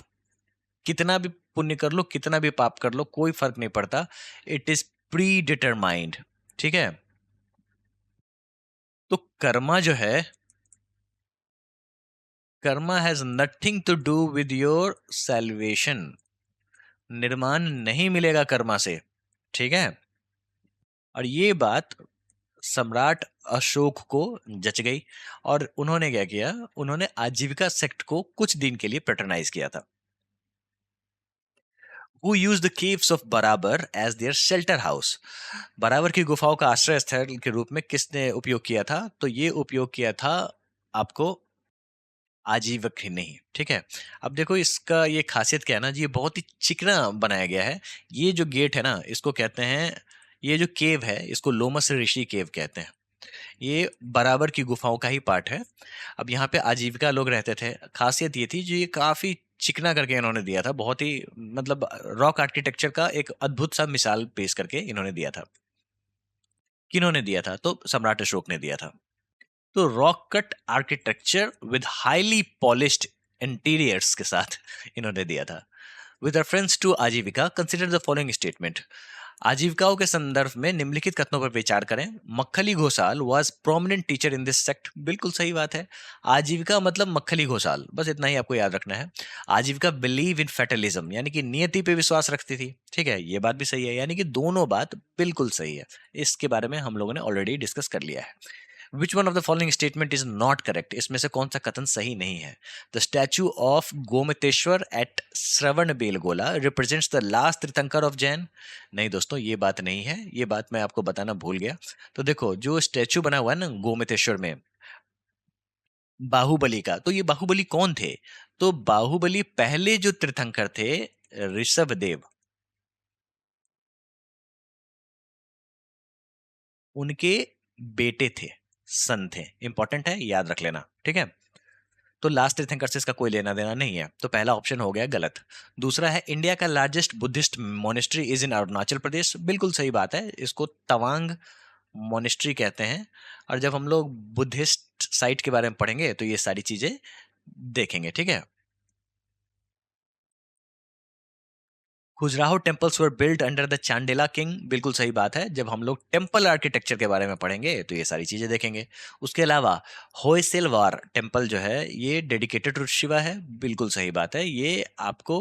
A: कितना भी पुण्य कर लो, कितना भी पाप कर लो, कोई फर्क नहीं पड़ता। इट इज प्री डिटरमाइंड, ठीक है। तो कर्मा जो है, karma has nothing to do with your salvation. निर्माण नहीं मिलेगा कर्मा से, ठीक है। और ये बात सम्राट अशोक को जच गई, और उन्होंने क्या किया, उन्होंने आजीविका सेक्ट को कुछ दिन के लिए पैट्रनाइज किया था। Who used the caves of बराबर as their shelter house? बराबर की गुफाओं का आश्रय स्थल के रूप में किसने उपयोग किया था? तो ये उपयोग किया था आपको आजीवक ही नहीं, ठीक है। अब देखो इसका ये खासियत क्या है ना जी, ये बहुत ही चिकना बनाया गया है। ये जो गेट है ना, इसको कहते हैं, ये जो केव है इसको लोमस ऋषि केव कहते हैं। ये बराबर की गुफाओं का ही पार्ट है। अब यहाँ पे आजीविका लोग रहते थे। खासियत ये थी, जो ये काफी चिकना करके इन्होंने दिया था, बहुत ही, मतलब रॉक आर्किटेक्चर का एक अद्भुत सा मिसाल पेश करके इन्होंने दिया था। किन्होंने दिया था? तो सम्राट अशोक ने दिया था। तो rock cut architecture with highly polished interiors के साथ इन्होंने दिया था। विद रेफरेंस टू आजीविका कंसिडर द फॉलोइंग स्टेटमेंट। आजीविकाओं के संदर्भ में निम्नलिखित कथनों पर विचार करें। Makkhali Ghoshal was prominent teacher in this sect, बिल्कुल सही बात है। आजीविका मतलब मक्खली घोषाल, बस इतना ही आपको याद रखना है। आजीविका बिलीव इन फेटलिज्म, यानी कि नियति पे विश्वास रखती थी, ठीक है, ये बात भी सही है, यानी कि दोनों बात बिल्कुल सही है। इसके बारे में हम लोगों ने ऑलरेडी डिस्कस कर लिया है। Which one of the following statement is not correct? इसमें से कौन सा कथन सही नहीं है? The statue of Gommateshwara at Shravanabelagola represents the last tirthankar of Jain. नहीं दोस्तों, ये बात नहीं है, ये बात मैं आपको बताना भूल गया। तो देखो जो स्टैचू बना हुआ है ना गोमतेश्वर में, बाहुबली का, तो ये बाहुबली कौन थे? तो बाहुबली पहले जो तीर्थंकर थे, ऋषभ देव, उनके बेटे थे, सन थे। इंपॉर्टेंट है, याद रख लेना, ठीक है। तो लास्ट तीर्थंकर से इसका कोई लेना देना नहीं है, तो पहला ऑप्शन हो गया गलत। दूसरा है इंडिया का largest Buddhist monastery is in Arunachal Pradesh, बिल्कुल सही बात है, इसको तवांग मोनेस्ट्री कहते हैं। और जब हम लोग बुद्धिस्ट साइट के बारे में पढ़ेंगे तो ये सारी चीजें देखेंगे, ठीक है। Khajuraho temples were built under the Chandela king, बिल्कुल सही बात है। जब हम लोग टेम्पल आर्किटेक्चर के बारे में पढ़ेंगे तो ये सारी चीजें देखेंगे। उसके अलावा होयसिलवार टेम्पल जो है ये डेडिकेटेड टू शिवा है, बिल्कुल सही बात है। ये आपको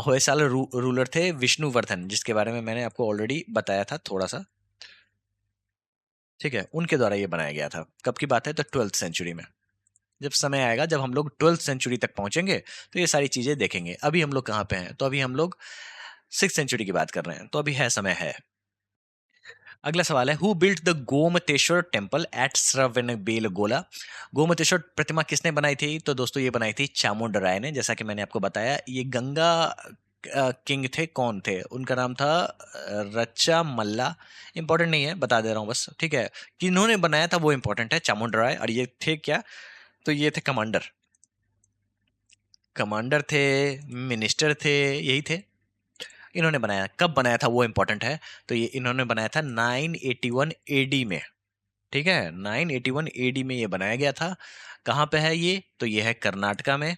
A: होयसाल रूलर थे विष्णुवर्धन, जिसके बारे में मैंने आपको ऑलरेडी बताया था थोड़ा सा, ठीक है, उनके द्वारा ये बनाया गया था। कब की बात है? तो 12th सेंचुरी में। जब समय आएगा, जब हम लोग 12th सेंचुरी तक पहुंचेंगे तो ये सारी चीजें देखेंगे। अभी हम लोग कहाँ पे हैं? तो अभी हम लोग 6th सेंचुरी की बात कर रहे हैं, तो अभी है, समय है। अगला सवाल है, who built the Gomateshwara temple at Shravanabelagola? Gomateshwara प्रतिमा किसने बनाई थी? तो दोस्तों ये बनाई थी चामुंड राय ने। जैसा कि मैंने आपको बताया, ये गंगा किंग थे, कौन थे? उनका नाम था रच्चा मल्ला। इंपॉर्टेंट नहीं है, बता दे रहा हूँ बस, ठीक है? किन्होंने बनाया था वो इंपॉर्टेंट है, चामुंडराय। और ये थे क्या? तो ये थे कमांडर। कमांडर थे, मिनिस्टर थे, यही थे। इन्होंने बनाया, कब बनाया था वो इंपॉर्टेंट है। तो ये इन्होंने बनाया था 981 एडी में, ठीक है? 981 एडी में ये बनाया गया था। कहाँ पे है ये? तो ये है कर्नाटका में।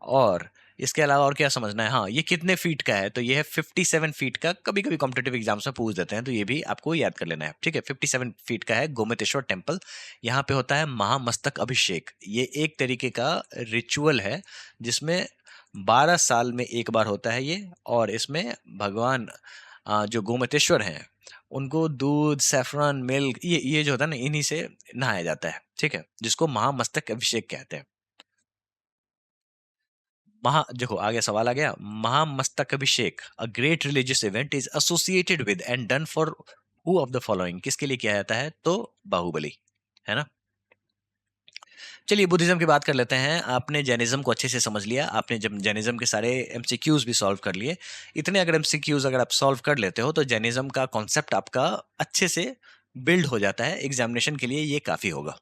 A: और इसके अलावा और क्या समझना है? हाँ, ये कितने फीट का है? तो ये है 57 फीट का। कभी कभी कॉम्पिटेटिव एग्जाम्स में पूछ देते हैं, तो ये भी आपको याद कर लेना है, ठीक है? 57 फीट का है गोमतेश्वर टेम्पल। यहाँ पे होता है महामस्तक अभिषेक। ये एक तरीके का रिचुअल है जिसमें 12 साल में एक बार होता है ये। और इसमें भगवान जो गोमतेश्वर हैं, उनको दूध, सैफरन, मिल्क, ये जो होता है ना, इन्हीं से नहाया जाता है, ठीक है? जिसको महामस्तक अभिषेक कहते हैं। देखो आगे सवाल आ गया। Mahamastakabhisheka, a great religious event, is associated with and done for who of the following? किसके लिए किया जाता है? तो बाहुबली, है ना? चलिए बुद्धिज्म की बात कर लेते हैं। आपने जैनिज्म को अच्छे से समझ लिया, आपने जब जैनिज्म के सारे एमसीक्यूज भी सॉल्व कर लिए। इतने अगर एमसीक्यूज अगर आप सॉल्व कर लेते हो तो जैनिज्म का कॉन्सेप्ट आपका अच्छे से बिल्ड हो जाता है। एग्जामिनेशन के लिए ये काफी होगा।